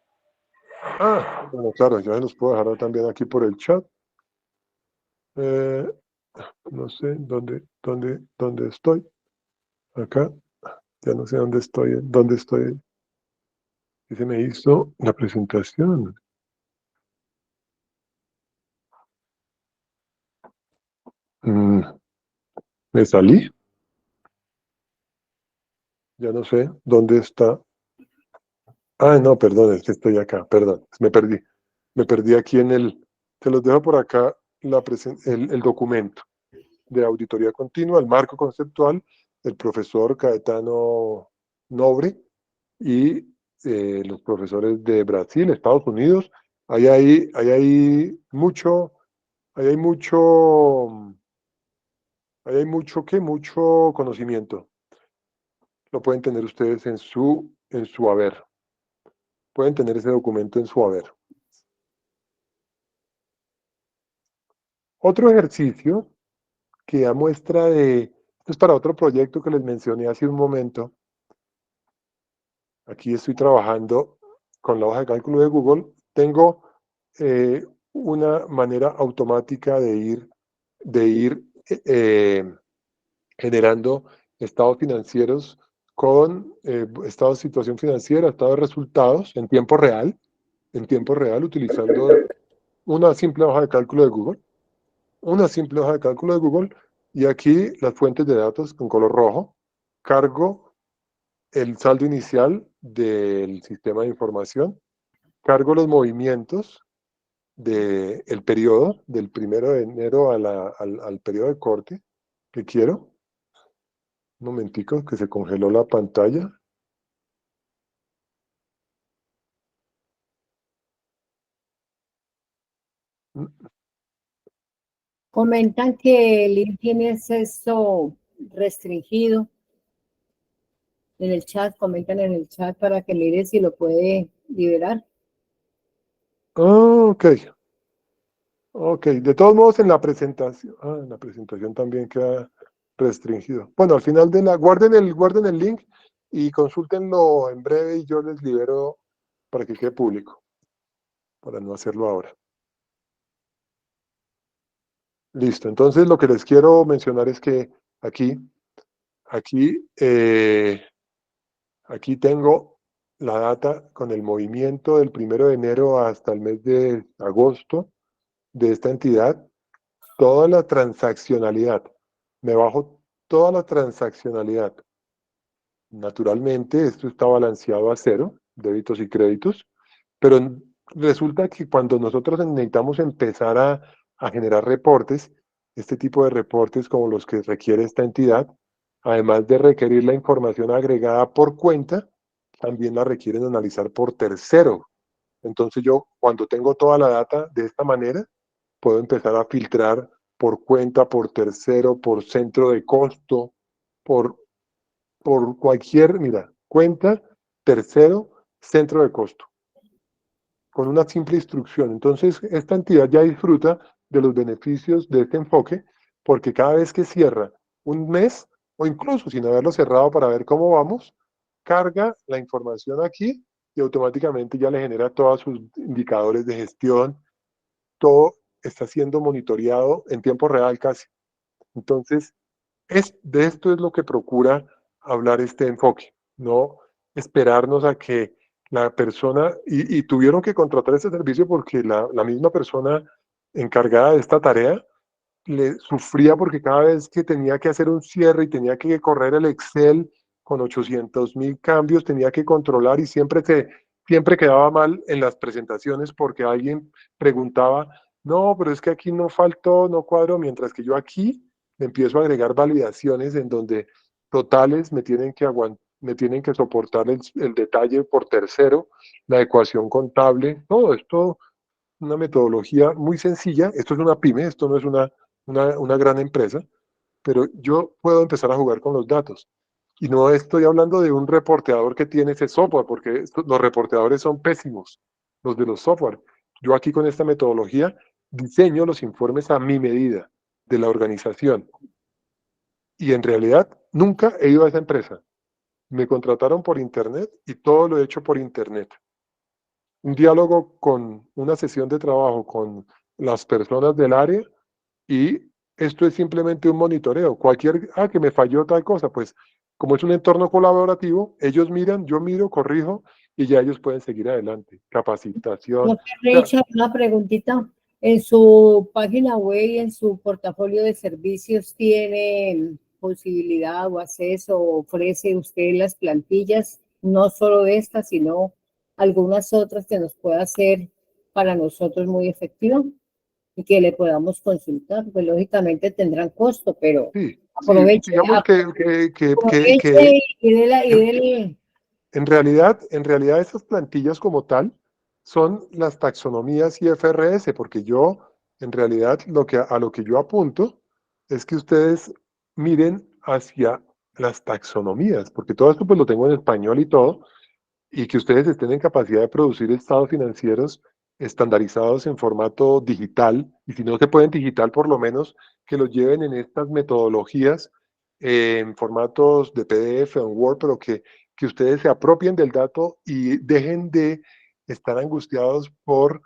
Ah, bueno, claro, ya se los puedo dejar también aquí por el chat. No sé dónde estoy. Acá, ya no sé dónde estoy. Y se me hizo la presentación. ¿Me salí? Ya no sé dónde está. Ah, no, perdón, es que estoy acá, perdón, me perdí. Me perdí aquí en el... Se los dejo por acá el documento de auditoría continua, el marco conceptual, el profesor Caetano Nobre y los profesores de Brasil, Estados Unidos. Hay mucho, ahí hay mucho, ahí hay mucho, ¿qué? Mucho conocimiento. Lo pueden tener ustedes en su haber. Pueden tener ese documento en su haber. Otro ejercicio que da muestra de, esto es para otro proyecto que les mencioné hace un momento. Aquí estoy trabajando con la hoja de cálculo de Google. Tengo una manera automática de ir generando estados financieros con estados de situación financiera, estados de resultados en tiempo real, utilizando una simple hoja de cálculo de Google. Y aquí las fuentes de datos con color rojo. Cargo el saldo inicial del sistema de información, cargo los movimientos del periodo, del 1 de enero al periodo de corte que quiero. Un momentico, que se congeló la pantalla.
Comentan que el link tiene acceso restringido. En el chat, comentan en el chat para que mire si lo puede liberar.
Ok. Ok, de todos modos en la presentación también queda restringido. Bueno, al final guarden el link y consúltenlo en breve y yo les libero para que quede público, para no hacerlo ahora. Listo, entonces lo que les quiero mencionar es que aquí tengo la data con el movimiento del 1 de enero hasta el mes de agosto de esta entidad, toda la transaccionalidad. Me bajo toda la transaccionalidad. Naturalmente, esto está balanceado a cero, débitos y créditos, pero resulta que cuando nosotros necesitamos empezar a generar reportes, este tipo de reportes como los que requiere esta entidad, además de requerir la información agregada por cuenta, también la requieren analizar por tercero. Entonces yo, cuando tengo toda la data de esta manera, puedo empezar a filtrar por cuenta, por tercero, por centro de costo, por cualquier, mira, cuenta, tercero, centro de costo, con una simple instrucción. Entonces, esta entidad ya disfruta de los beneficios de este enfoque, porque cada vez que cierra un mes, o incluso sin haberlo cerrado para ver cómo vamos, carga la información aquí y automáticamente ya le genera todos sus indicadores de gestión, todo está siendo monitoreado en tiempo real casi. Entonces, de esto es lo que procura hablar este enfoque, no esperarnos a que la persona, y tuvieron que contratar este servicio porque la misma persona encargada de esta tarea le sufría porque cada vez que tenía que hacer un cierre y tenía que correr el Excel con 800.000 cambios, tenía que controlar y siempre quedaba mal en las presentaciones porque alguien preguntaba, no, pero es que aquí no faltó, no cuadro, mientras que yo aquí le empiezo a agregar validaciones en donde totales me tienen que soportar el detalle por tercero, la ecuación contable, todo esto, una metodología muy sencilla. Esto es una pyme, esto no es una gran empresa, pero yo puedo empezar a jugar con los datos. Y no estoy hablando de un reporteador que tiene ese software, porque los reporteadores son pésimos, los de los software. Yo aquí con esta metodología diseño los informes a mi medida de la organización. Y en realidad nunca he ido a esa empresa. Me contrataron por internet y todo lo he hecho por internet. Un diálogo con una sesión de trabajo con las personas del área y esto es simplemente un monitoreo. Que me falló tal cosa, pues como es un entorno colaborativo, ellos miran, yo miro, corrijo y ya ellos pueden seguir adelante. Capacitación.
Doctor Richard, una preguntita. En su página web y en su portafolio de servicios, ¿tiene posibilidad o acceso, ofrece usted las plantillas, no solo estas, sino algunas otras que nos pueda hacer para nosotros muy efectivo y que le podamos consultar? Pues lógicamente tendrán costo, pero
Sí,
aproveche,
digamos
aproveche y dele.
en realidad esas plantillas como tal son las taxonomías y FRS, porque yo, en realidad, a lo que yo apunto es que ustedes miren hacia las taxonomías, porque todo esto pues lo tengo en español y todo, y que ustedes estén en capacidad de producir estados financieros estandarizados en formato digital, y si no se pueden digital, por lo menos que los lleven en estas metodologías en formatos de PDF o en Word, pero que ustedes se apropien del dato y dejen de estar angustiados por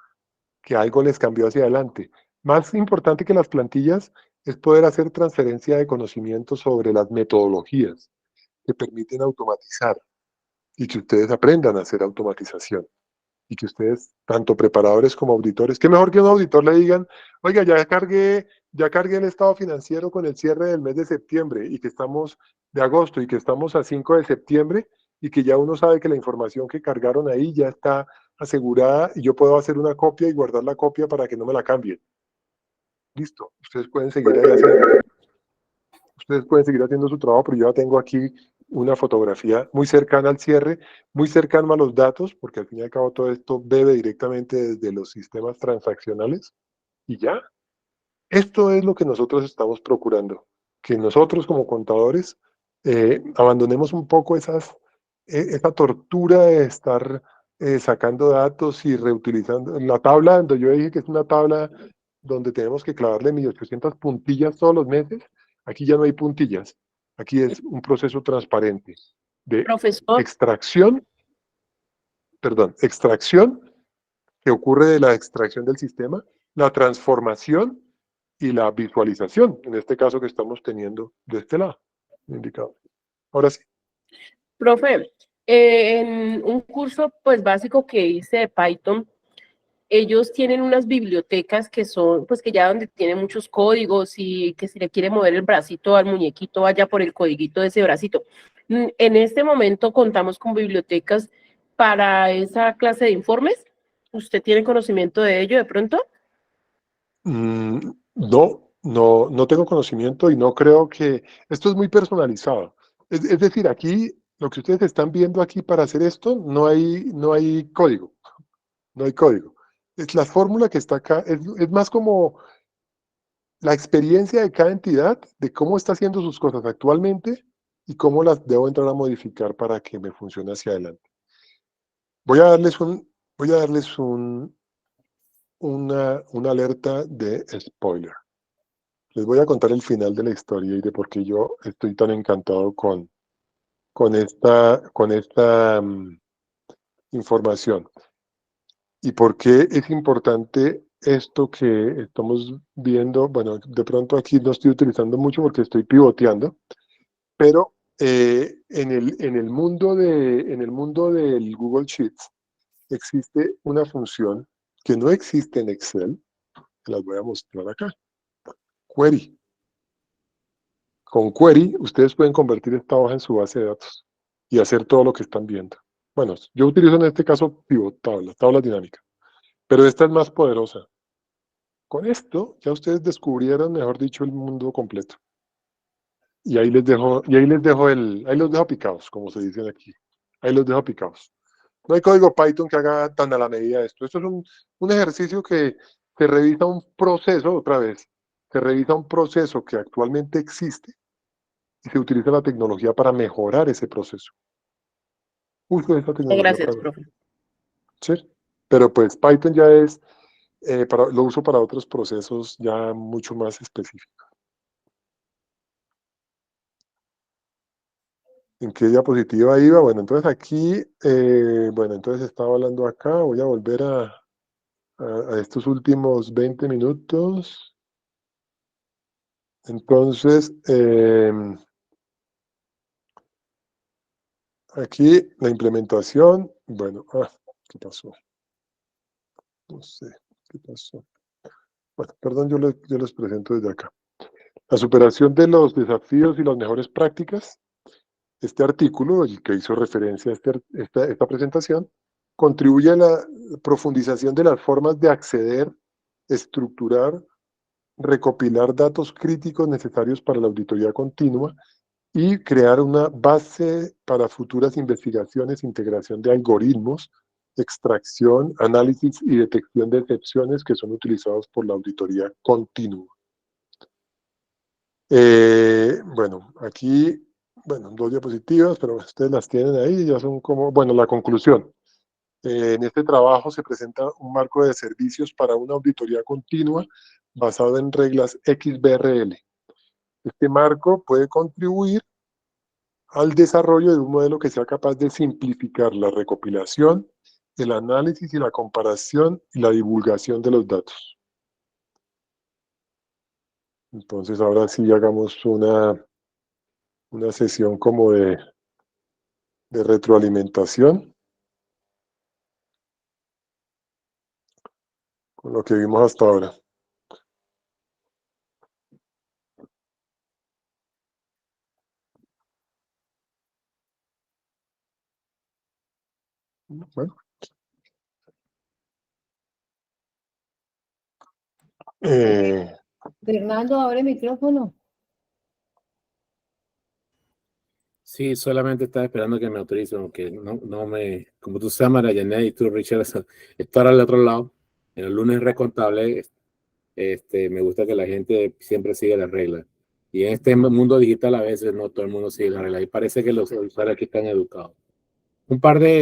que algo les cambió hacia adelante. Más importante que las plantillas es poder hacer transferencia de conocimiento sobre las metodologías que permiten automatizar y que ustedes aprendan a hacer automatización y que ustedes, tanto preparadores como auditores, qué mejor que un auditor le digan, oiga, ya cargué el estado financiero con el cierre del mes de septiembre y que estamos de agosto y que estamos a 5 de septiembre y que ya uno sabe que la información que cargaron ahí ya está asegurada y yo puedo hacer una copia y guardar la copia para que no me la cambien. Listo, ustedes pueden seguir ahí haciendo. Ustedes pueden seguir haciendo su trabajo, pero yo ya tengo aquí una fotografía muy cercana al cierre, muy cercana a los datos, porque al fin y al cabo todo esto bebe directamente desde los sistemas transaccionales y ya. Esto es lo que nosotros estamos procurando, que nosotros como contadores abandonemos un poco esa tortura de estar sacando datos y reutilizando. La tabla, donde yo dije que es una tabla donde tenemos que clavarle 1800 puntillas todos los meses, aquí ya no hay puntillas, aquí es un proceso transparente de
Profesor,
extracción que ocurre de la extracción del sistema, la transformación y la visualización, en este caso que estamos teniendo de este lado, indicado. Ahora sí.
profe, en un curso pues básico que hice de Python, ellos tienen unas bibliotecas que son, pues que ya donde tienen muchos códigos y que si le quiere mover el bracito al muñequito, vaya por el codiguito de ese bracito. En este momento contamos con bibliotecas para esa clase de informes. ¿Usted tiene conocimiento de ello de pronto?
No tengo conocimiento y no creo que esto es muy personalizado. Es decir, aquí lo que ustedes están viendo aquí para hacer esto, no hay código, no hay código. Es la fórmula que está acá, es más como la experiencia de cada entidad, de cómo está haciendo sus cosas actualmente y cómo las debo entrar a modificar para que me funcione hacia adelante. Voy a darles una alerta de spoiler. Les voy a contar el final de la historia y de por qué yo estoy tan encantado con esta información. Y por qué es importante esto que estamos viendo. Bueno, de pronto aquí no estoy utilizando mucho porque estoy pivoteando, pero en el mundo del Google Sheets existe una función que no existe en Excel, que las voy a mostrar acá. Query. Con Query, ustedes pueden convertir esta hoja en su base de datos y hacer todo lo que están viendo. Bueno, yo utilizo en este caso pivot tablas dinámicas, pero esta es más poderosa. Con esto, ya ustedes descubrieron, mejor dicho, el mundo completo. Y ahí los dejo picados, como se dicen aquí. Ahí los dejo picados. No hay código Python que haga tan a la medida de esto. Esto es un ejercicio que se revisa un proceso, otra vez, se revisa un proceso que actualmente existe y se utiliza la tecnología para mejorar ese proceso. Uso esta tecnología
Gracias,
para...
profe.
¿Sí? Pero pues Python ya es, lo uso para otros procesos ya mucho más específicos. ¿En qué diapositiva iba? Bueno, entonces aquí, entonces estaba hablando acá, voy a volver a estos últimos 20 minutos. Entonces, aquí la implementación, bueno, ¿qué pasó? No sé, ¿qué pasó? Bueno, perdón, yo les presento desde acá. La superación de los desafíos y las mejores prácticas. Este artículo, el que hizo referencia a esta presentación, contribuye a la profundización de las formas de acceder, estructurar, recopilar datos críticos necesarios para la auditoría continua y crear una base para futuras investigaciones, integración de algoritmos, extracción, análisis y detección de excepciones que son utilizados por la auditoría continua. Bueno, aquí, bueno, 2 diapositivas, pero ustedes las tienen ahí, ya son como, bueno, la conclusión. En este trabajo se presenta un marco de servicios para una auditoría continua basado en reglas XBRL. Este marco puede contribuir al desarrollo de un modelo que sea capaz de simplificar la recopilación, el análisis y la comparación y la divulgación de los datos. Entonces ahora sí hagamos una sesión como de retroalimentación con lo que vimos hasta ahora. Bueno.
Fernando, abre el micrófono.
Sí, solamente estaba esperando que me autoricen, aunque no me, como tú sabes, María Janet y tú, Richard, estar al otro lado. En el lunes recontable, me gusta que la gente siempre siga las reglas. Y en este mundo digital a veces no todo el mundo sigue las reglas. Y parece que los usuarios aquí están educados.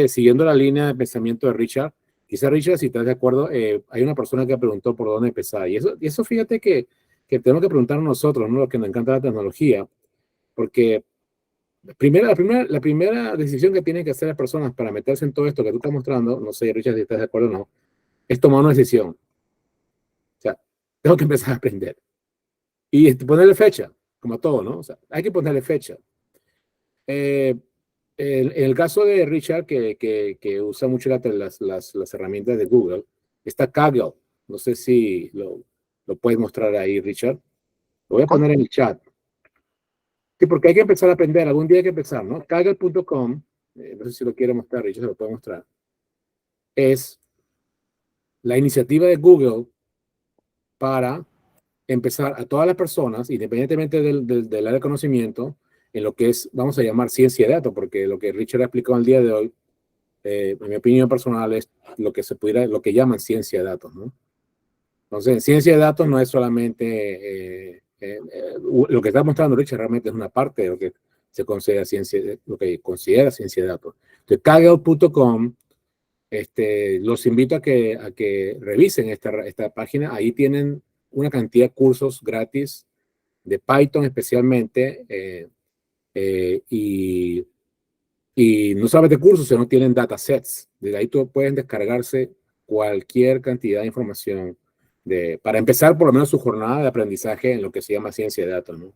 Siguiendo la línea de pensamiento de Richard, quizá Richard, si estás de acuerdo, hay una persona que preguntó por dónde empezar. Y eso fíjate que tenemos que preguntarnos nosotros, ¿no? Lo que nos encanta la tecnología, porque la primera decisión que tienen que hacer las personas para meterse en todo esto que tú estás mostrando, no sé, Richard, si estás de acuerdo o no, es tomar una decisión. O sea, tengo que empezar a aprender. Y ponerle fecha, como a todo, ¿no? O sea, hay que ponerle fecha. En el caso de Richard, que usa mucho las herramientas de Google, está Kaggle. No sé si lo puedes mostrar ahí, Richard. Lo voy a poner en el chat. Sí, porque hay que empezar a aprender. Algún día hay que empezar, ¿no? Kaggle.com, no sé si lo quiere mostrar, Richard, se lo puedo mostrar. Es la iniciativa de Google para empezar a todas las personas, independientemente del área de conocimiento, en lo que es, vamos a llamar ciencia de datos, porque lo que Richard ha explicado el día de hoy, en mi opinión personal, es lo que llaman ciencia de datos, ¿no? Entonces, ciencia de datos no es solamente lo que está mostrando Richard, realmente es una parte de lo que se considera lo que considera ciencia de datos. Entonces, Kaggle.com, los invito a que revisen esta página. Ahí tienen una cantidad de cursos gratis de Python especialmente, y no solamente cursos, sino tienen datasets. De ahí tú pueden descargarse cualquier cantidad de información para empezar por lo menos su jornada de aprendizaje en lo que se llama ciencia de datos, ¿no?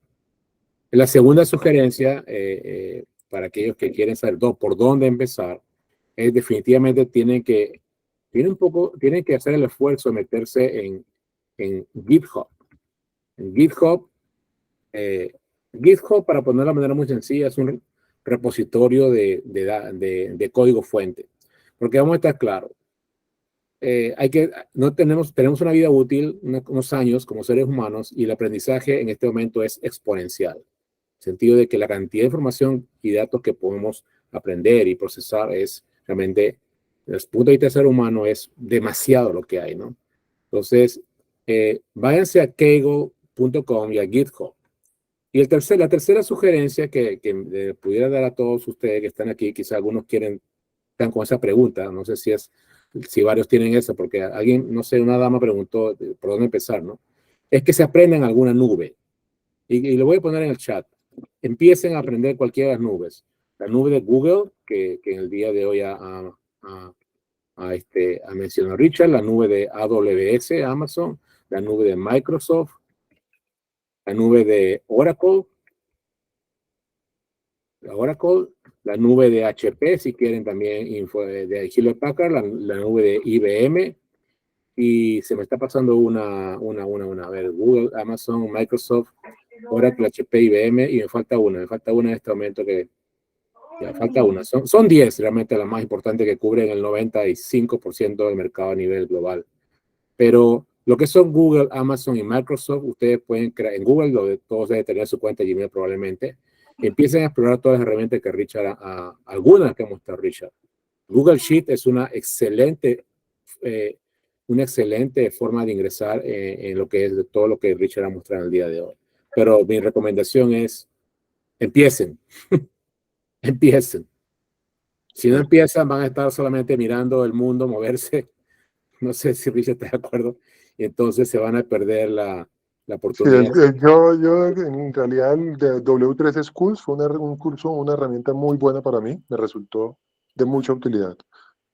La segunda sugerencia, para aquellos que quieren saber por dónde empezar, es definitivamente tienen que hacer el esfuerzo de meterse en GitHub. En GitHub, para ponerlo de manera muy sencilla, es un repositorio de código fuente. Porque vamos a estar claros, tenemos una vida útil, unos años como seres humanos, y el aprendizaje en este momento es exponencial. En el sentido de que la cantidad de información y datos que podemos aprender y procesar es realmente, desde el punto de vista del ser humano, es demasiado lo que hay, ¿no? Entonces, váyanse a kaggle.com y a GitHub. Y la tercera sugerencia que pudiera dar a todos ustedes que están aquí, quizá algunos están con esa pregunta, no sé si varios tienen esa, porque alguien, no sé, una dama preguntó por dónde empezar, ¿no? Es que se aprendan alguna nube. Y lo voy a poner en el chat. Empiecen a aprender cualquiera de las nubes. La nube de Google, que en el día de hoy ha mencionado Richard, la nube de AWS, Amazon, la nube de Microsoft, la nube de Oracle, la nube de HP, si quieren también info de Hewlett Packard, la nube de IBM, y se me está pasando una. A ver, Google, Amazon, Microsoft, Oracle, HP, IBM, y me falta una en este momento que ya falta una. Son 10 realmente las más importantes que cubren el 95% del mercado a nivel global. Pero lo que son Google, Amazon y Microsoft, ustedes pueden crear en Google, todos deben tener su cuenta Gmail probablemente. Empiecen a explorar todas las herramientas que Richard, algunas que mostró Richard. Google Sheet es una excelente forma de ingresar en lo que es de todo lo que Richard ha mostrado el día de hoy. Pero mi recomendación es, empiecen. Empiecen. Si no empiezan, van a estar solamente mirando el mundo moverse. No sé si Richard está de acuerdo. Y entonces se van a perder la oportunidad.
Sí, yo en realidad el de W3 Schools fue un curso, una herramienta muy buena para mí. Me resultó de mucha utilidad.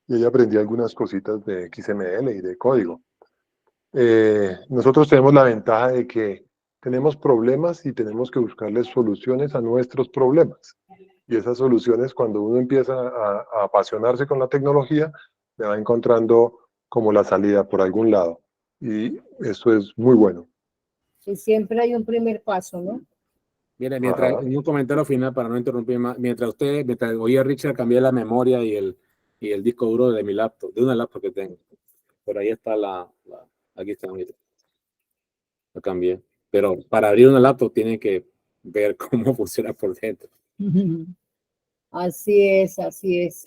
Y ahí aprendí algunas cositas de XML y de código. Nosotros tenemos la ventaja de que tenemos problemas y tenemos que buscarles soluciones a nuestros problemas. Y esas soluciones, cuando uno empieza a apasionarse con la tecnología, le va encontrando como la salida por algún lado. Y eso es muy bueno.
Y siempre hay un primer paso, ¿no?
Mire, mientras, en un comentario final para no interrumpir más, mientras oía a Richard, cambié la memoria y el disco duro de mi laptop, de una laptop que tengo. Por ahí está aquí está, mire. Lo cambié. Pero para abrir una laptop tienen que ver cómo funciona por dentro.
Así es, así es.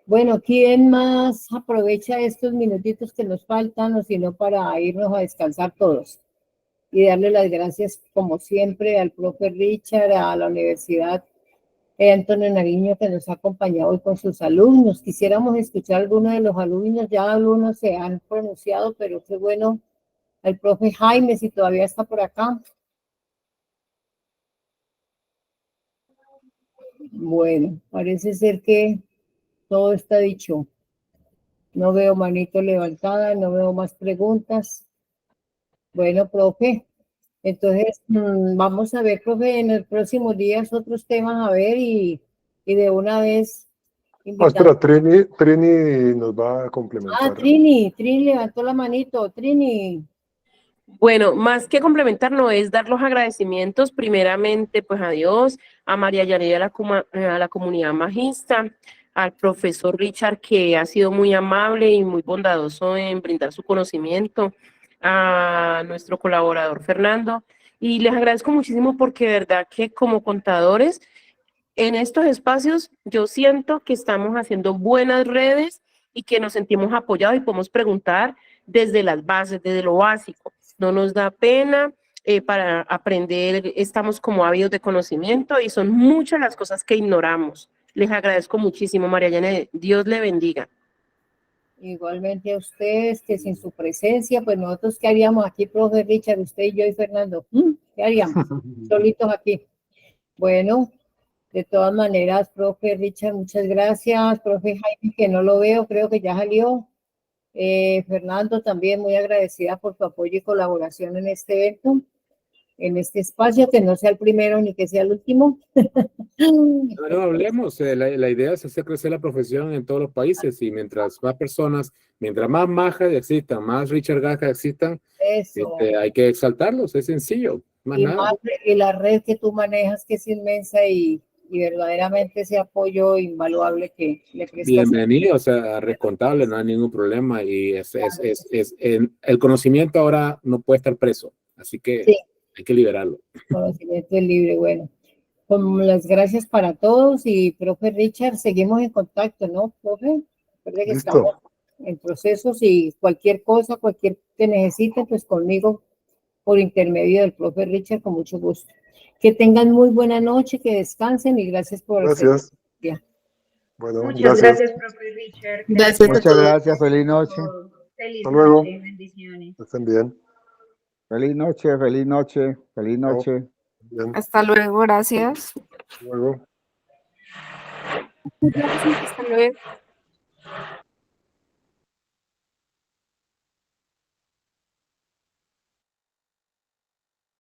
Bueno, ¿quién más aprovecha estos minutitos que nos faltan o si no para irnos a descansar todos? Y darle las gracias, como siempre, al profe Richard, a la Universidad Antonio Nariño, que nos ha acompañado hoy con sus alumnos. Quisiéramos escuchar a algunos de los alumnos, ya algunos se han pronunciado, pero qué bueno, al profe Jaime, si todavía está por acá. Bueno, parece ser que todo está dicho. No veo manito levantada, no veo más preguntas. Bueno, profe, entonces vamos a ver, profe, en los próximos días otros temas a ver y de una vez
Espera, Trini nos va a complementar.
Trini levantó la manito, Trini.
Bueno, más que complementar, no es dar los agradecimientos, primeramente, pues a Dios, a María Yanira, a la comunidad magista, al profesor Richard, que ha sido muy amable y muy bondadoso en brindar su conocimiento, a nuestro colaborador Fernando, y les agradezco muchísimo porque de verdad que como contadores, en estos espacios yo siento que estamos haciendo buenas redes y que nos sentimos apoyados y podemos preguntar desde las bases, desde lo básico. No nos da pena, para aprender estamos como ávidos de conocimiento y son muchas las cosas que ignoramos. Les agradezco muchísimo, María Yané. Dios le bendiga.
Igualmente a ustedes, que sin su presencia, pues nosotros, ¿qué haríamos aquí, profe Richard, usted y yo y Fernando? ¿Qué haríamos? Solitos aquí. Bueno, de todas maneras, profe Richard, muchas gracias. Profe Jaime, que no lo veo, creo que ya salió. Fernando, también muy agradecida por tu apoyo y colaboración en este evento, en este espacio, que no sea el primero ni que sea el último.
No hablemos, la idea es hacer crecer la profesión en todos los países y mientras más personas, mientras más Majas existan, más Richard Gaga existan, hay que exaltarlos, es sencillo, más nada.
Y la red que tú manejas, que es inmensa y verdaderamente ese apoyo invaluable que le prestas.
Bienvenido, o sea, Rescontable, no hay ningún problema y el conocimiento ahora no puede estar preso, así que sí, hay que liberarlo.
Conocimiento es libre, bueno. Con las gracias para todos y profe Richard, seguimos en contacto, ¿no, profe? Recuerde que estamos en procesos y cualquier cosa, cualquier que necesiten, pues conmigo por intermedio del profe Richard, con mucho gusto. Que tengan muy buena noche, que descansen y gracias por
Gracias. Bueno,
muchas gracias, profe Richard.
Gracias. Muchas gracias, feliz noche.
Feliz
Hasta luego.
noche, bendiciones.
Estén bien.
Feliz noche, feliz noche, feliz noche.
Bien.
Hasta luego, gracias.
Hasta luego.
Gracias, hasta luego.